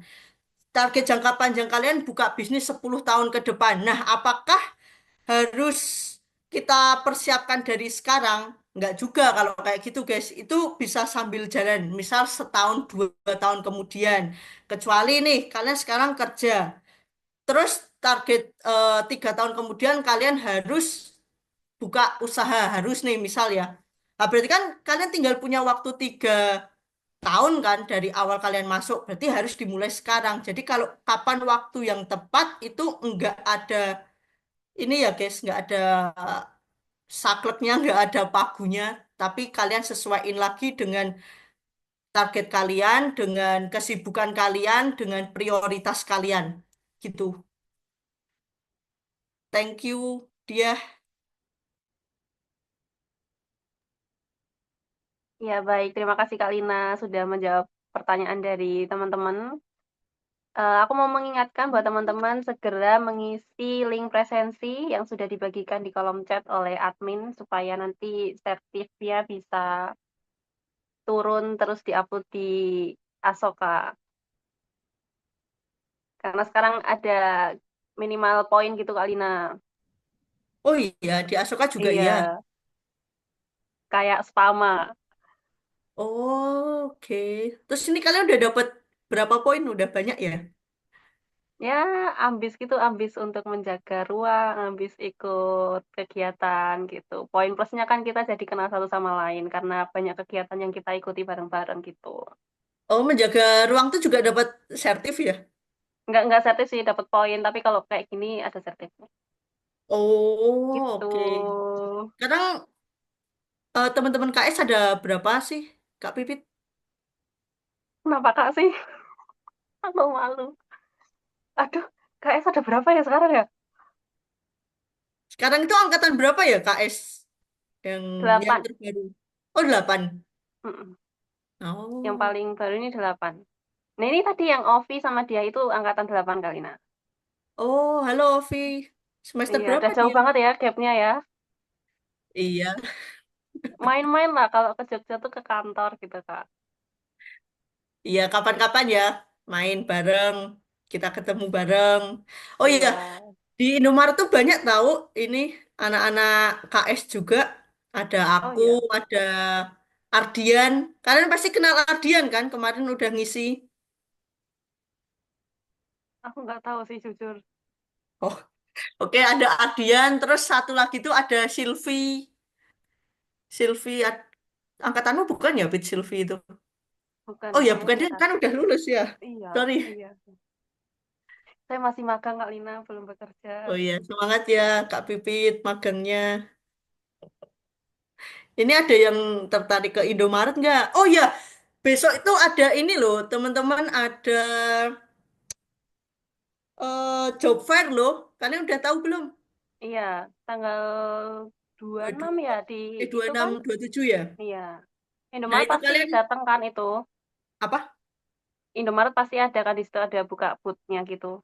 [SPEAKER 2] Target jangka panjang kalian buka bisnis 10 tahun ke depan. Nah, apakah harus kita persiapkan dari sekarang? Enggak juga kalau kayak gitu, guys. Itu bisa sambil jalan. Misal setahun, 2 tahun kemudian. Kecuali nih, kalian sekarang kerja. Terus target 3 tahun kemudian kalian harus buka usaha. Harus nih, misal ya. Nah, berarti kan kalian tinggal punya waktu 3 tahun kan dari awal kalian masuk. Berarti harus dimulai sekarang. Jadi kalau kapan waktu yang tepat itu enggak ada ini ya guys, nggak ada sakleknya, nggak ada pagunya, tapi kalian sesuaiin lagi dengan target kalian, dengan kesibukan kalian, dengan prioritas kalian, gitu. Thank you, dia.
[SPEAKER 1] Ya, baik. Terima kasih Kak Lina sudah menjawab pertanyaan dari teman-teman. Aku mau mengingatkan buat teman-teman segera mengisi link presensi yang sudah dibagikan di kolom chat oleh admin supaya nanti sertifnya bisa turun terus diupload di Asoka. Karena sekarang ada minimal poin gitu Kak Lina.
[SPEAKER 2] Oh iya, di Asoka juga iya.
[SPEAKER 1] Iya, kayak spama.
[SPEAKER 2] Oh, oke. Terus ini kalian udah dapat berapa poin? Udah banyak ya?
[SPEAKER 1] Ya, ambis gitu, ambis untuk menjaga ruang, ambis ikut kegiatan gitu. Poin plusnya kan kita jadi kenal satu sama lain karena banyak kegiatan yang kita ikuti bareng-bareng gitu.
[SPEAKER 2] Oh, menjaga ruang tuh juga dapat sertif ya?
[SPEAKER 1] Nggak sertif sih dapat poin, tapi kalau kayak gini ada sertifnya.
[SPEAKER 2] Oh,
[SPEAKER 1] Gitu.
[SPEAKER 2] oke. Sekarang teman-teman KS ada berapa sih, Kak Pipit?
[SPEAKER 1] Kenapa Kak sih? Aku malu. Aduh, KS ada berapa ya sekarang ya?
[SPEAKER 2] Sekarang itu angkatan berapa ya KS yang yang
[SPEAKER 1] 8.
[SPEAKER 2] terbaru? Oh, 8.
[SPEAKER 1] Mm-mm. Yang
[SPEAKER 2] Oh.
[SPEAKER 1] paling baru ini 8. Nah ini tadi yang Ovi sama dia itu angkatan 8 kali, nah.
[SPEAKER 2] Oh, halo Ovi. Semester
[SPEAKER 1] Iya,
[SPEAKER 2] berapa
[SPEAKER 1] udah jauh
[SPEAKER 2] dia?
[SPEAKER 1] banget ya gapnya ya.
[SPEAKER 2] Iya.
[SPEAKER 1] Main-main lah kalau ke Jogja tuh ke kantor gitu, Kak.
[SPEAKER 2] Iya, kapan-kapan ya main bareng, kita ketemu bareng. Oh iya,
[SPEAKER 1] Iya.
[SPEAKER 2] di Indomaret tuh banyak tahu ini anak-anak KS juga. Ada
[SPEAKER 1] Oh
[SPEAKER 2] aku,
[SPEAKER 1] iya,
[SPEAKER 2] ada Ardian. Kalian pasti kenal Ardian kan? Kemarin udah ngisi.
[SPEAKER 1] aku nggak tahu sih jujur.
[SPEAKER 2] Oh, oke, ada Ardian. Terus satu lagi tuh ada Silvi. Silvi, angkatanmu bukan ya, Bit Silvi itu?
[SPEAKER 1] bukan
[SPEAKER 2] Oh ya, bukan dia
[SPEAKER 1] universitas.
[SPEAKER 2] kan udah lulus ya.
[SPEAKER 1] Iya,
[SPEAKER 2] Sorry.
[SPEAKER 1] iya. Saya masih magang Kak Lina, belum bekerja.
[SPEAKER 2] Oh iya, semangat ya Kak Pipit magangnya. Ini ada yang tertarik ke Indomaret nggak? Oh ya, besok itu ada ini loh, teman-teman ada job fair loh. Kalian udah tahu belum?
[SPEAKER 1] Iya, tanggal 26 ya
[SPEAKER 2] 22,
[SPEAKER 1] di
[SPEAKER 2] dua
[SPEAKER 1] itu
[SPEAKER 2] enam
[SPEAKER 1] kan?
[SPEAKER 2] dua tujuh ya.
[SPEAKER 1] Iya.
[SPEAKER 2] Nah,
[SPEAKER 1] Indomaret
[SPEAKER 2] itu
[SPEAKER 1] pasti
[SPEAKER 2] kalian
[SPEAKER 1] datang kan itu.
[SPEAKER 2] apa?
[SPEAKER 1] Indomaret pasti ada kan di situ ada buka booth-nya gitu.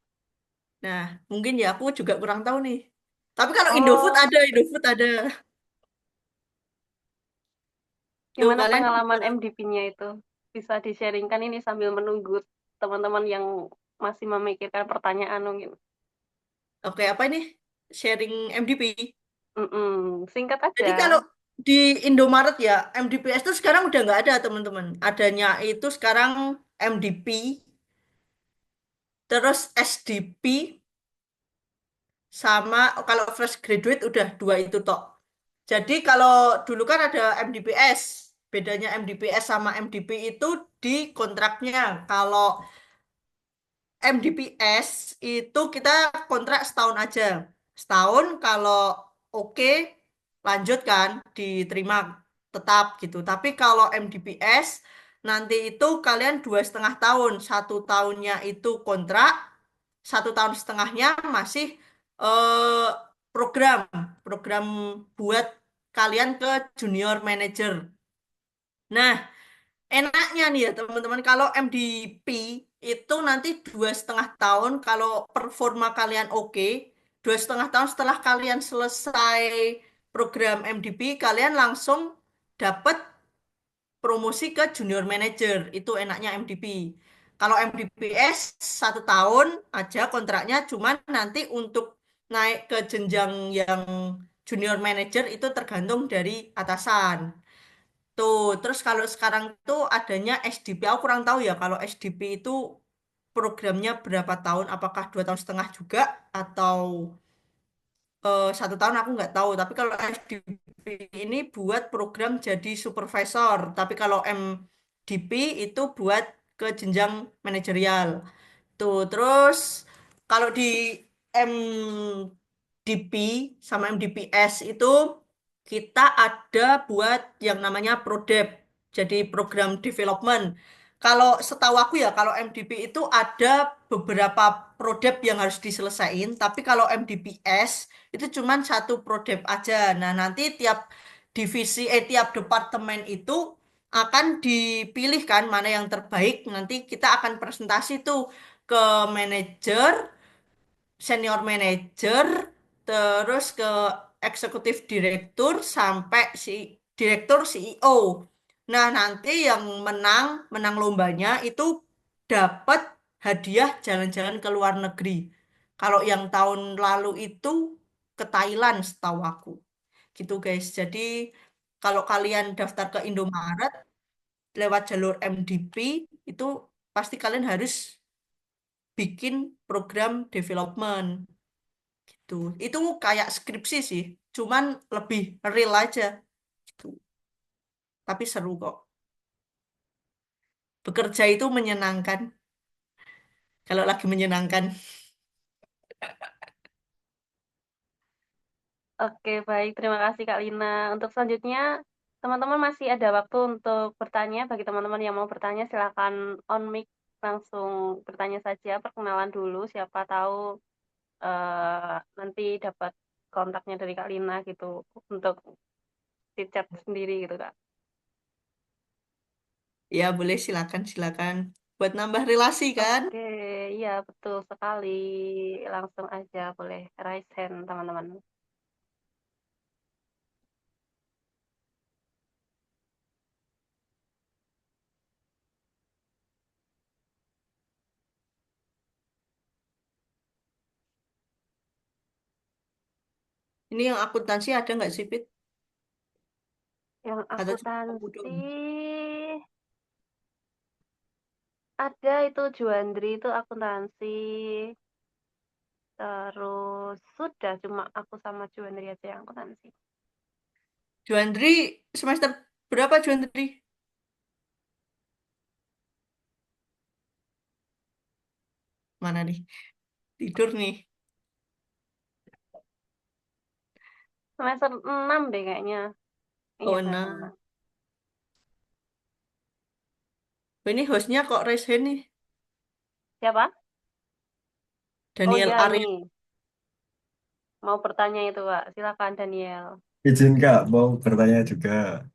[SPEAKER 2] Nah, mungkin ya aku juga kurang tahu nih. Tapi kalau
[SPEAKER 1] Oh,
[SPEAKER 2] Indofood ada. Tuh
[SPEAKER 1] gimana
[SPEAKER 2] kalian bisa.
[SPEAKER 1] pengalaman MDP-nya itu? Bisa di-sharingkan ini sambil menunggu teman-teman yang masih memikirkan pertanyaan mungkin.
[SPEAKER 2] Oke, apa ini? Sharing MDP.
[SPEAKER 1] Mm-mm, singkat
[SPEAKER 2] Jadi kalau
[SPEAKER 1] aja.
[SPEAKER 2] di Indomaret ya, MDPS itu sekarang udah nggak ada teman-teman. Adanya itu sekarang MDP, terus SDP, sama kalau fresh graduate udah dua itu tok. Jadi kalau dulu kan ada MDPS, bedanya MDPS sama MDP itu di kontraknya. Kalau MDPS itu kita kontrak setahun aja. Setahun kalau oke lanjut kan diterima tetap gitu. Tapi kalau MDPS nanti itu kalian 2,5 tahun. 1 tahunnya itu kontrak, 1 tahun setengahnya masih eh, program program buat kalian ke junior manager. Nah, enaknya nih ya teman-teman, kalau MDP itu nanti 2,5 tahun, kalau performa kalian oke, 2,5 tahun setelah kalian selesai program MDP, kalian langsung dapat promosi ke junior manager. Itu enaknya MDP. Kalau MDPS 1 tahun aja kontraknya, cuman nanti untuk naik ke jenjang yang junior manager itu tergantung dari atasan. Tuh, terus kalau sekarang tuh adanya SDP, aku kurang tahu ya kalau SDP itu programnya berapa tahun, apakah 2 tahun setengah juga atau 1 tahun aku nggak tahu. Tapi kalau SDP ini buat program jadi supervisor, tapi kalau MDP itu buat ke jenjang manajerial. Tuh, terus kalau di MDP sama MDPS itu kita ada buat yang namanya PRODEP, jadi program development. Kalau setahu aku ya, kalau MDP itu ada beberapa PRODEP yang harus diselesaikan, tapi kalau MDPS itu cuma satu PRODEP aja. Nah, nanti tiap tiap departemen itu akan dipilih kan mana yang terbaik. Nanti kita akan presentasi tuh ke manajer, senior manager, terus ke eksekutif direktur sampai si direktur CEO. Nah, nanti yang menang menang lombanya itu dapat hadiah jalan-jalan ke luar negeri. Kalau yang tahun lalu itu ke Thailand setahu aku. Gitu guys. Jadi kalau kalian daftar ke Indomaret lewat jalur MDP itu pasti kalian harus bikin program development gitu. Itu kayak skripsi sih, cuman lebih real aja gitu. Tapi seru kok. Bekerja itu menyenangkan kalau lagi menyenangkan.
[SPEAKER 1] Oke, baik. Terima kasih Kak Lina. Untuk selanjutnya, teman-teman masih ada waktu untuk bertanya. Bagi teman-teman yang mau bertanya, silakan on mic langsung bertanya saja. Perkenalan dulu, siapa tahu nanti dapat kontaknya dari Kak Lina gitu untuk di chat sendiri gitu Kak.
[SPEAKER 2] Ya boleh, silakan silakan. Buat nambah relasi kan?
[SPEAKER 1] Oke, iya betul sekali. Langsung aja boleh raise hand teman-teman.
[SPEAKER 2] Ini yang akuntansi ada nggak sih, Pit?
[SPEAKER 1] Yang
[SPEAKER 2] Atau cuma kamu
[SPEAKER 1] akuntansi
[SPEAKER 2] doang?
[SPEAKER 1] ada itu Juandri itu akuntansi. Terus sudah cuma aku sama Juandri aja yang akuntansi.
[SPEAKER 2] Juandri semester berapa Juandri? Mana nih? Tidur nih.
[SPEAKER 1] Semester 6 deh kayaknya. Iya,
[SPEAKER 2] Oh,
[SPEAKER 1] semester
[SPEAKER 2] nah.
[SPEAKER 1] 6.
[SPEAKER 2] Ini hostnya kok raise hand nih?
[SPEAKER 1] Siapa? Oh
[SPEAKER 2] Daniel
[SPEAKER 1] ya,
[SPEAKER 2] Arif.
[SPEAKER 1] ini. Mau bertanya itu, Kak. Silakan, Daniel.
[SPEAKER 3] Izin Kak, mau bertanya juga.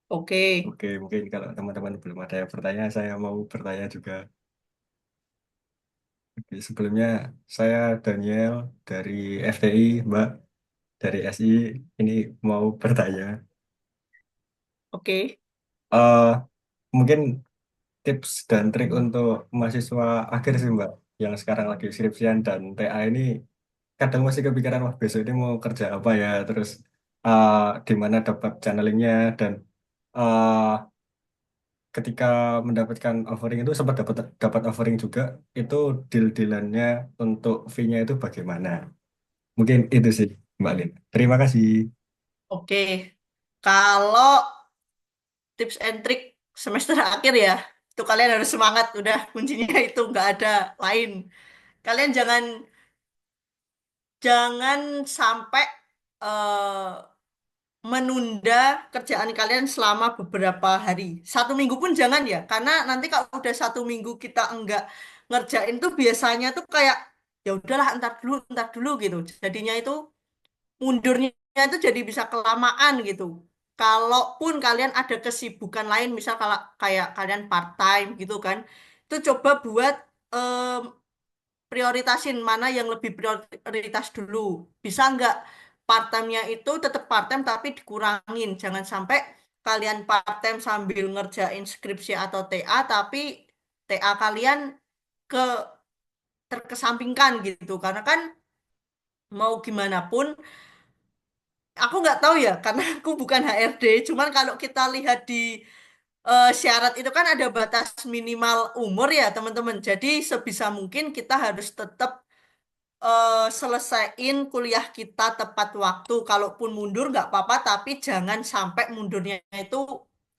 [SPEAKER 2] Oke.
[SPEAKER 3] Oke, mungkin kalau teman-teman belum ada yang bertanya, saya mau bertanya juga. Oke, sebelumnya saya Daniel dari FTI, Mbak, dari SI. Ini mau bertanya.
[SPEAKER 2] Oke.
[SPEAKER 3] eh Mungkin tips dan trik untuk mahasiswa akhir sih, Mbak, yang sekarang lagi skripsian dan TA ini kadang masih kepikiran, wah besok ini mau kerja apa ya, terus eh di mana dapat channelingnya dan eh ketika mendapatkan offering itu sempat dapat dapat offering juga, itu deal-dealannya untuk fee-nya itu bagaimana? Mungkin itu sih Mbak Lin. Terima kasih.
[SPEAKER 2] Oke. Kalau tips and trick semester akhir ya, itu kalian harus semangat. Udah kuncinya itu nggak ada lain. Kalian jangan jangan sampai eh, menunda kerjaan kalian selama beberapa hari. 1 minggu pun jangan ya, karena nanti kalau udah 1 minggu kita enggak ngerjain tuh biasanya tuh kayak ya udahlah entar dulu gitu. Jadinya itu mundurnya itu jadi bisa kelamaan gitu. Kalaupun kalian ada kesibukan lain, misal kalau kayak kalian part time gitu kan, itu coba buat em, prioritasin mana yang lebih prioritas dulu. Bisa nggak part-time-nya itu tetap part-time tapi dikurangin. Jangan sampai kalian part-time sambil ngerjain skripsi atau TA, tapi TA kalian ke terkesampingkan gitu. Karena kan mau gimana pun, aku nggak tahu ya, karena aku bukan HRD. Cuman kalau kita lihat di syarat itu kan ada batas minimal umur ya teman-teman. Jadi sebisa mungkin kita harus tetap selesaiin kuliah kita tepat waktu. Kalaupun mundur nggak apa-apa, tapi jangan sampai mundurnya itu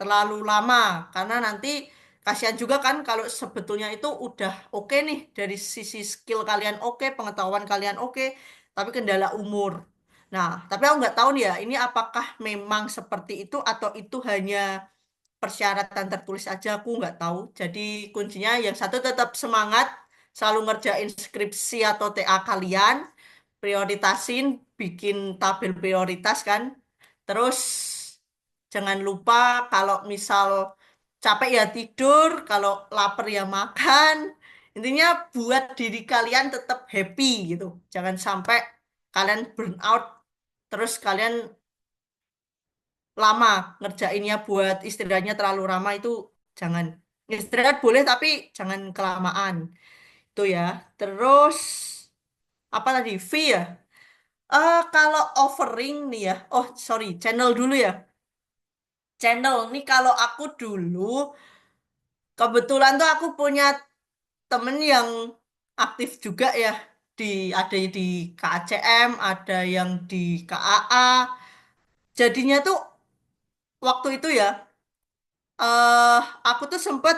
[SPEAKER 2] terlalu lama. Karena nanti kasihan juga kan kalau sebetulnya itu udah oke nih dari sisi skill kalian oke, pengetahuan kalian oke, tapi kendala umur. Nah, tapi aku nggak tahu nih ya, ini apakah memang seperti itu atau itu hanya persyaratan tertulis aja aku nggak tahu. Jadi kuncinya yang satu tetap semangat, selalu ngerjain skripsi atau TA kalian, prioritasin, bikin tabel prioritas kan. Terus jangan lupa kalau misal capek ya tidur, kalau lapar ya makan. Intinya buat diri kalian tetap happy gitu. Jangan sampai kalian burn out, terus kalian lama ngerjainnya buat istirahatnya terlalu lama itu jangan. Istirahat boleh tapi jangan kelamaan itu ya. Terus apa tadi fee ya. Kalau offering nih ya, oh sorry, channel dulu ya. Channel nih kalau aku dulu kebetulan tuh aku punya temen yang aktif juga ya, di ada di KACM, ada yang di KAA. Jadinya tuh waktu itu ya, eh aku tuh sempet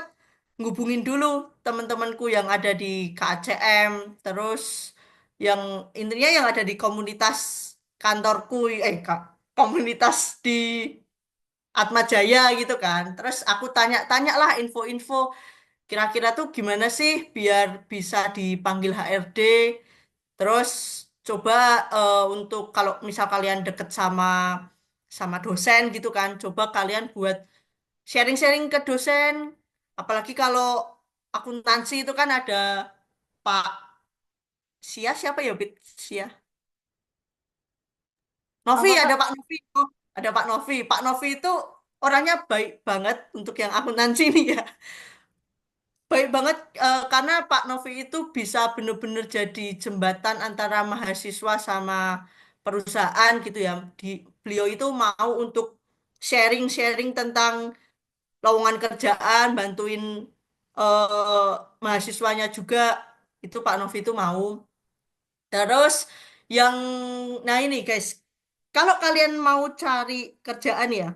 [SPEAKER 2] ngubungin dulu teman-temanku yang ada di KCM, terus yang intinya yang ada di komunitas kantorku, komunitas di Atma Jaya gitu kan. Terus aku tanya-tanya lah info-info kira-kira tuh gimana sih biar bisa dipanggil HRD. Terus coba untuk kalau misal kalian deket sama sama dosen gitu kan, coba kalian buat sharing-sharing ke dosen. Apalagi kalau akuntansi itu kan ada Pak Sia, siapa ya Bit Sia? Novi,
[SPEAKER 1] Apa,
[SPEAKER 2] ada
[SPEAKER 1] Kak?
[SPEAKER 2] Pak Novi. Oh, ada Pak Novi. Pak Novi itu orangnya baik banget untuk yang akuntansi nih ya. Baik banget karena Pak Novi itu bisa bener-bener jadi jembatan antara mahasiswa sama perusahaan gitu ya. Beliau itu mau untuk sharing-sharing tentang lowongan kerjaan, bantuin mahasiswanya juga. Itu Pak Novi itu mau. Terus yang, nah ini guys, kalau kalian mau cari kerjaan ya,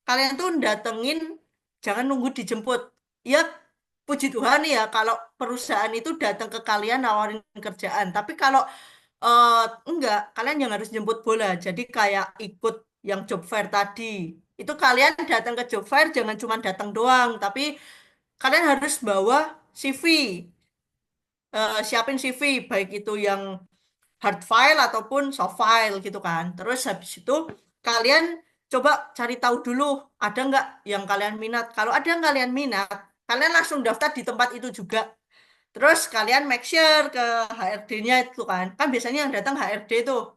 [SPEAKER 2] kalian tuh datengin, jangan nunggu dijemput. Ya, puji Tuhan ya, kalau perusahaan itu datang ke kalian nawarin kerjaan. Tapi kalau eh, enggak, kalian yang harus jemput bola. Jadi kayak ikut yang job fair tadi. Itu kalian datang ke job fair jangan cuma datang doang, tapi kalian harus bawa CV. Siapin CV baik itu yang hard file ataupun soft file gitu kan. Terus habis itu kalian coba cari tahu dulu ada nggak yang kalian minat. Kalau ada yang kalian minat, kalian langsung daftar di tempat itu juga. Terus kalian make sure ke HRD-nya itu kan. Kan biasanya yang datang HRD tuh.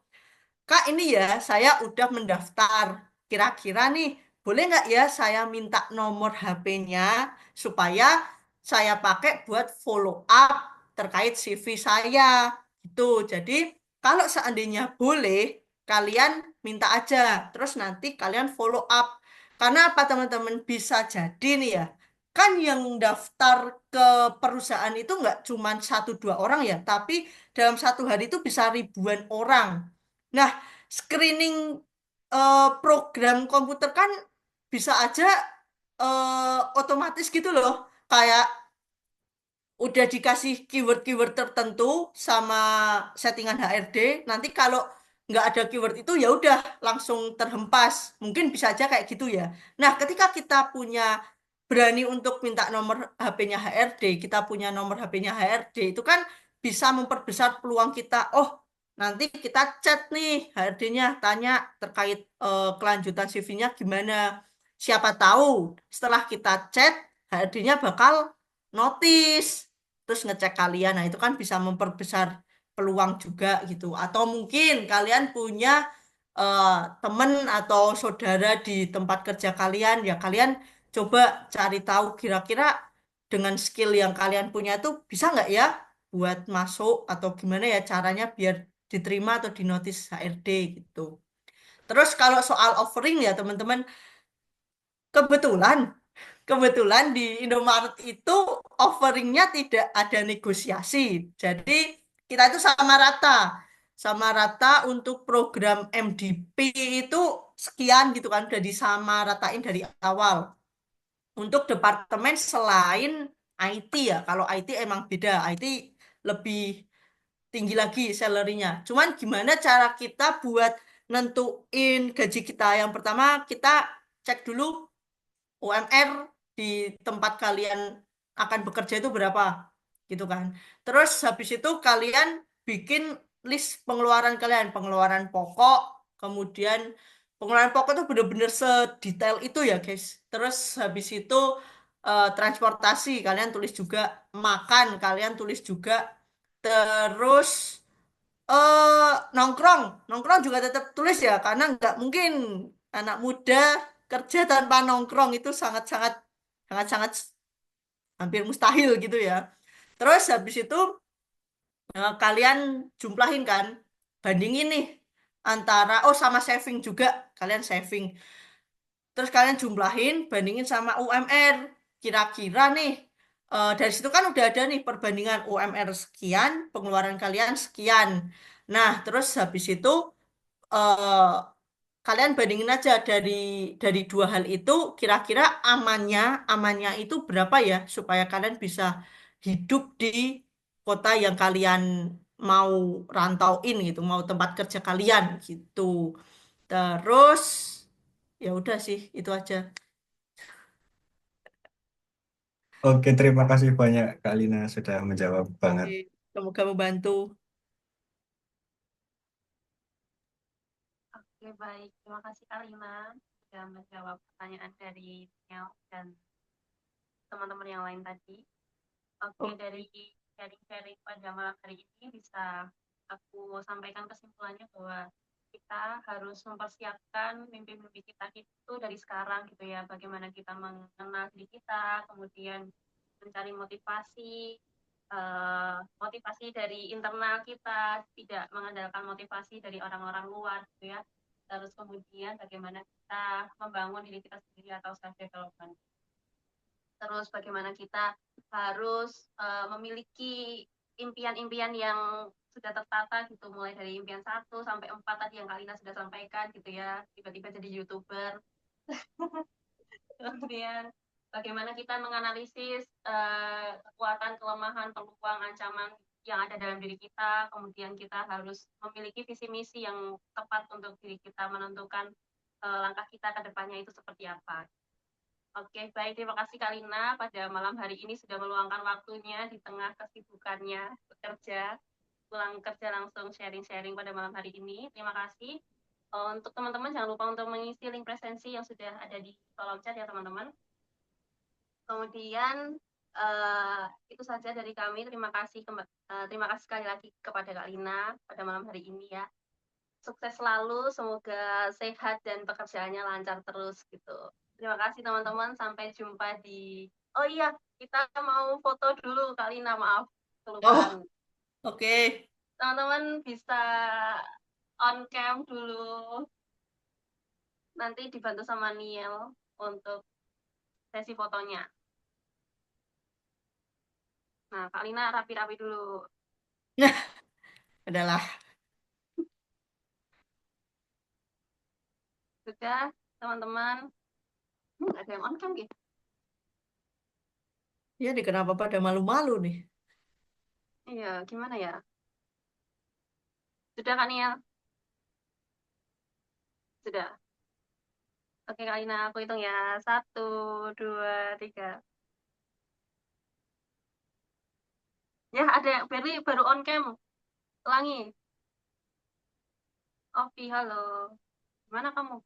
[SPEAKER 2] Kak, ini ya, saya udah mendaftar. Kira-kira nih, boleh nggak ya saya minta nomor HP-nya supaya saya pakai buat follow up terkait CV saya. Gitu. Jadi, kalau seandainya boleh, kalian minta aja. Terus nanti kalian follow up. Karena apa teman-teman? Bisa jadi nih ya, kan yang daftar ke perusahaan itu nggak cuma satu dua orang ya, tapi dalam satu hari itu bisa ribuan orang. Nah, screening program komputer kan bisa aja otomatis gitu loh. Kayak udah dikasih keyword-keyword tertentu sama settingan HRD. Nanti kalau nggak ada keyword itu ya udah langsung terhempas. Mungkin bisa aja kayak gitu ya. Nah, ketika kita punya berani untuk minta nomor HP-nya HRD, kita punya nomor HP-nya HRD, itu kan bisa memperbesar peluang kita. Oh, nanti kita chat nih HRD-nya, tanya terkait kelanjutan CV-nya gimana. Siapa tahu setelah kita chat, HRD-nya bakal notice terus ngecek kalian. Nah, itu kan bisa memperbesar peluang juga gitu. Atau mungkin kalian punya eh, temen atau saudara di tempat kerja kalian, ya kalian coba cari tahu kira-kira dengan skill yang kalian punya itu bisa nggak ya buat masuk atau gimana ya caranya biar diterima atau dinotis HRD gitu. Terus kalau soal offering ya teman-teman, kebetulan kebetulan di Indomaret itu offeringnya tidak ada negosiasi. Jadi kita itu sama rata untuk program MDP itu sekian gitu kan, udah disamaratain dari awal. Untuk departemen selain IT ya, kalau IT emang beda, IT lebih tinggi lagi salary-nya. Cuman gimana cara kita buat nentuin gaji kita? Yang pertama kita cek dulu UMR di tempat kalian akan bekerja itu berapa gitu kan. Terus habis itu kalian bikin list pengeluaran kalian, pengeluaran pokok, kemudian pengeluaran pokok itu bener-bener sedetail itu ya guys. Terus habis itu transportasi kalian tulis juga, makan kalian tulis juga, terus nongkrong, nongkrong juga tetap tulis ya, karena nggak mungkin anak muda kerja tanpa nongkrong itu sangat-sangat sangat-sangat hampir mustahil gitu ya. Terus habis itu kalian jumlahin kan, bandingin nih antara oh sama saving juga, kalian saving. Terus kalian jumlahin, bandingin sama UMR. Kira-kira nih, dari situ kan udah ada nih perbandingan UMR sekian, pengeluaran kalian sekian. Nah, terus habis itu eh, kalian bandingin aja dari dua hal itu, kira-kira amannya itu berapa ya, supaya kalian bisa hidup di kota yang kalian mau rantauin gitu, mau tempat kerja kalian gitu. Terus ya udah sih, itu aja.
[SPEAKER 3] Oke, terima kasih banyak Kak Lina sudah menjawab banget.
[SPEAKER 2] Oke, semoga membantu.
[SPEAKER 1] Oke, baik. Terima kasih Kak Lina sudah menjawab pertanyaan dari Nel dan teman-teman yang lain tadi. Oke,
[SPEAKER 2] Oh,
[SPEAKER 1] dari sharing-sharing pada malam hari ini bisa aku sampaikan kesimpulannya bahwa kita harus mempersiapkan mimpi-mimpi kita itu dari sekarang gitu ya. Bagaimana kita mengenal diri kita, kemudian mencari motivasi, motivasi dari internal kita, tidak mengandalkan motivasi dari orang-orang luar gitu ya. Terus kemudian bagaimana kita membangun diri kita sendiri atau self development. Terus bagaimana kita harus memiliki impian-impian yang sudah tertata gitu, mulai dari impian 1 sampai 4 tadi yang Kalina sudah sampaikan gitu ya, tiba-tiba jadi YouTuber. Kemudian bagaimana kita menganalisis kekuatan, kelemahan, peluang, ancaman yang ada dalam diri kita. Kemudian kita harus memiliki visi misi yang tepat untuk diri kita, menentukan langkah kita ke depannya itu seperti apa. Oke, baik. Terima kasih Kak Lina pada malam hari ini sudah meluangkan waktunya di tengah kesibukannya bekerja, pulang kerja langsung sharing-sharing pada malam hari ini. Terima kasih. Untuk teman-teman jangan lupa untuk mengisi link presensi yang sudah ada di kolom chat ya teman-teman. Kemudian itu saja dari kami. Terima kasih sekali lagi kepada Kak Lina pada malam hari ini ya. Sukses selalu, semoga sehat dan pekerjaannya lancar terus gitu. Terima kasih teman-teman, sampai jumpa di... Oh iya, kita mau foto dulu Kak Lina, maaf,
[SPEAKER 2] Oh,
[SPEAKER 1] kelupaan.
[SPEAKER 2] oke.
[SPEAKER 1] Teman-teman bisa on cam dulu, nanti dibantu sama Niel untuk sesi fotonya. Nah, Kak Lina rapi-rapi dulu.
[SPEAKER 2] Nah, adalah.
[SPEAKER 1] Sudah, teman-teman. Ada yang on cam gitu?
[SPEAKER 2] Ya, nih kenapa pada malu-malu nih?
[SPEAKER 1] Iya, gimana ya? Sudah Kak Niel? Sudah. Oke Kak Lina, aku hitung ya. 1, 2, 3. Ya, ada yang baru on cam. Ulangi. Ovi, halo. Gimana kamu?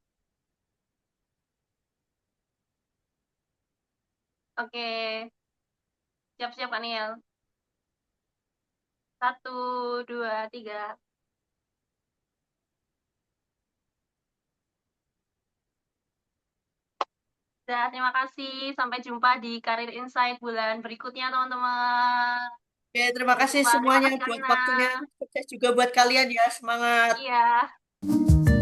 [SPEAKER 1] Oke, siap-siap Kak Niel. 1, 2, 3. Dah, terima kasih. Sampai jumpa di Karir Insight bulan berikutnya, teman-teman.
[SPEAKER 2] Oke, terima
[SPEAKER 1] Sampai
[SPEAKER 2] kasih
[SPEAKER 1] jumpa. Terima
[SPEAKER 2] semuanya
[SPEAKER 1] kasih, Kak
[SPEAKER 2] buat
[SPEAKER 1] Lina.
[SPEAKER 2] waktunya. Sukses juga buat kalian ya. Semangat.
[SPEAKER 1] Iya.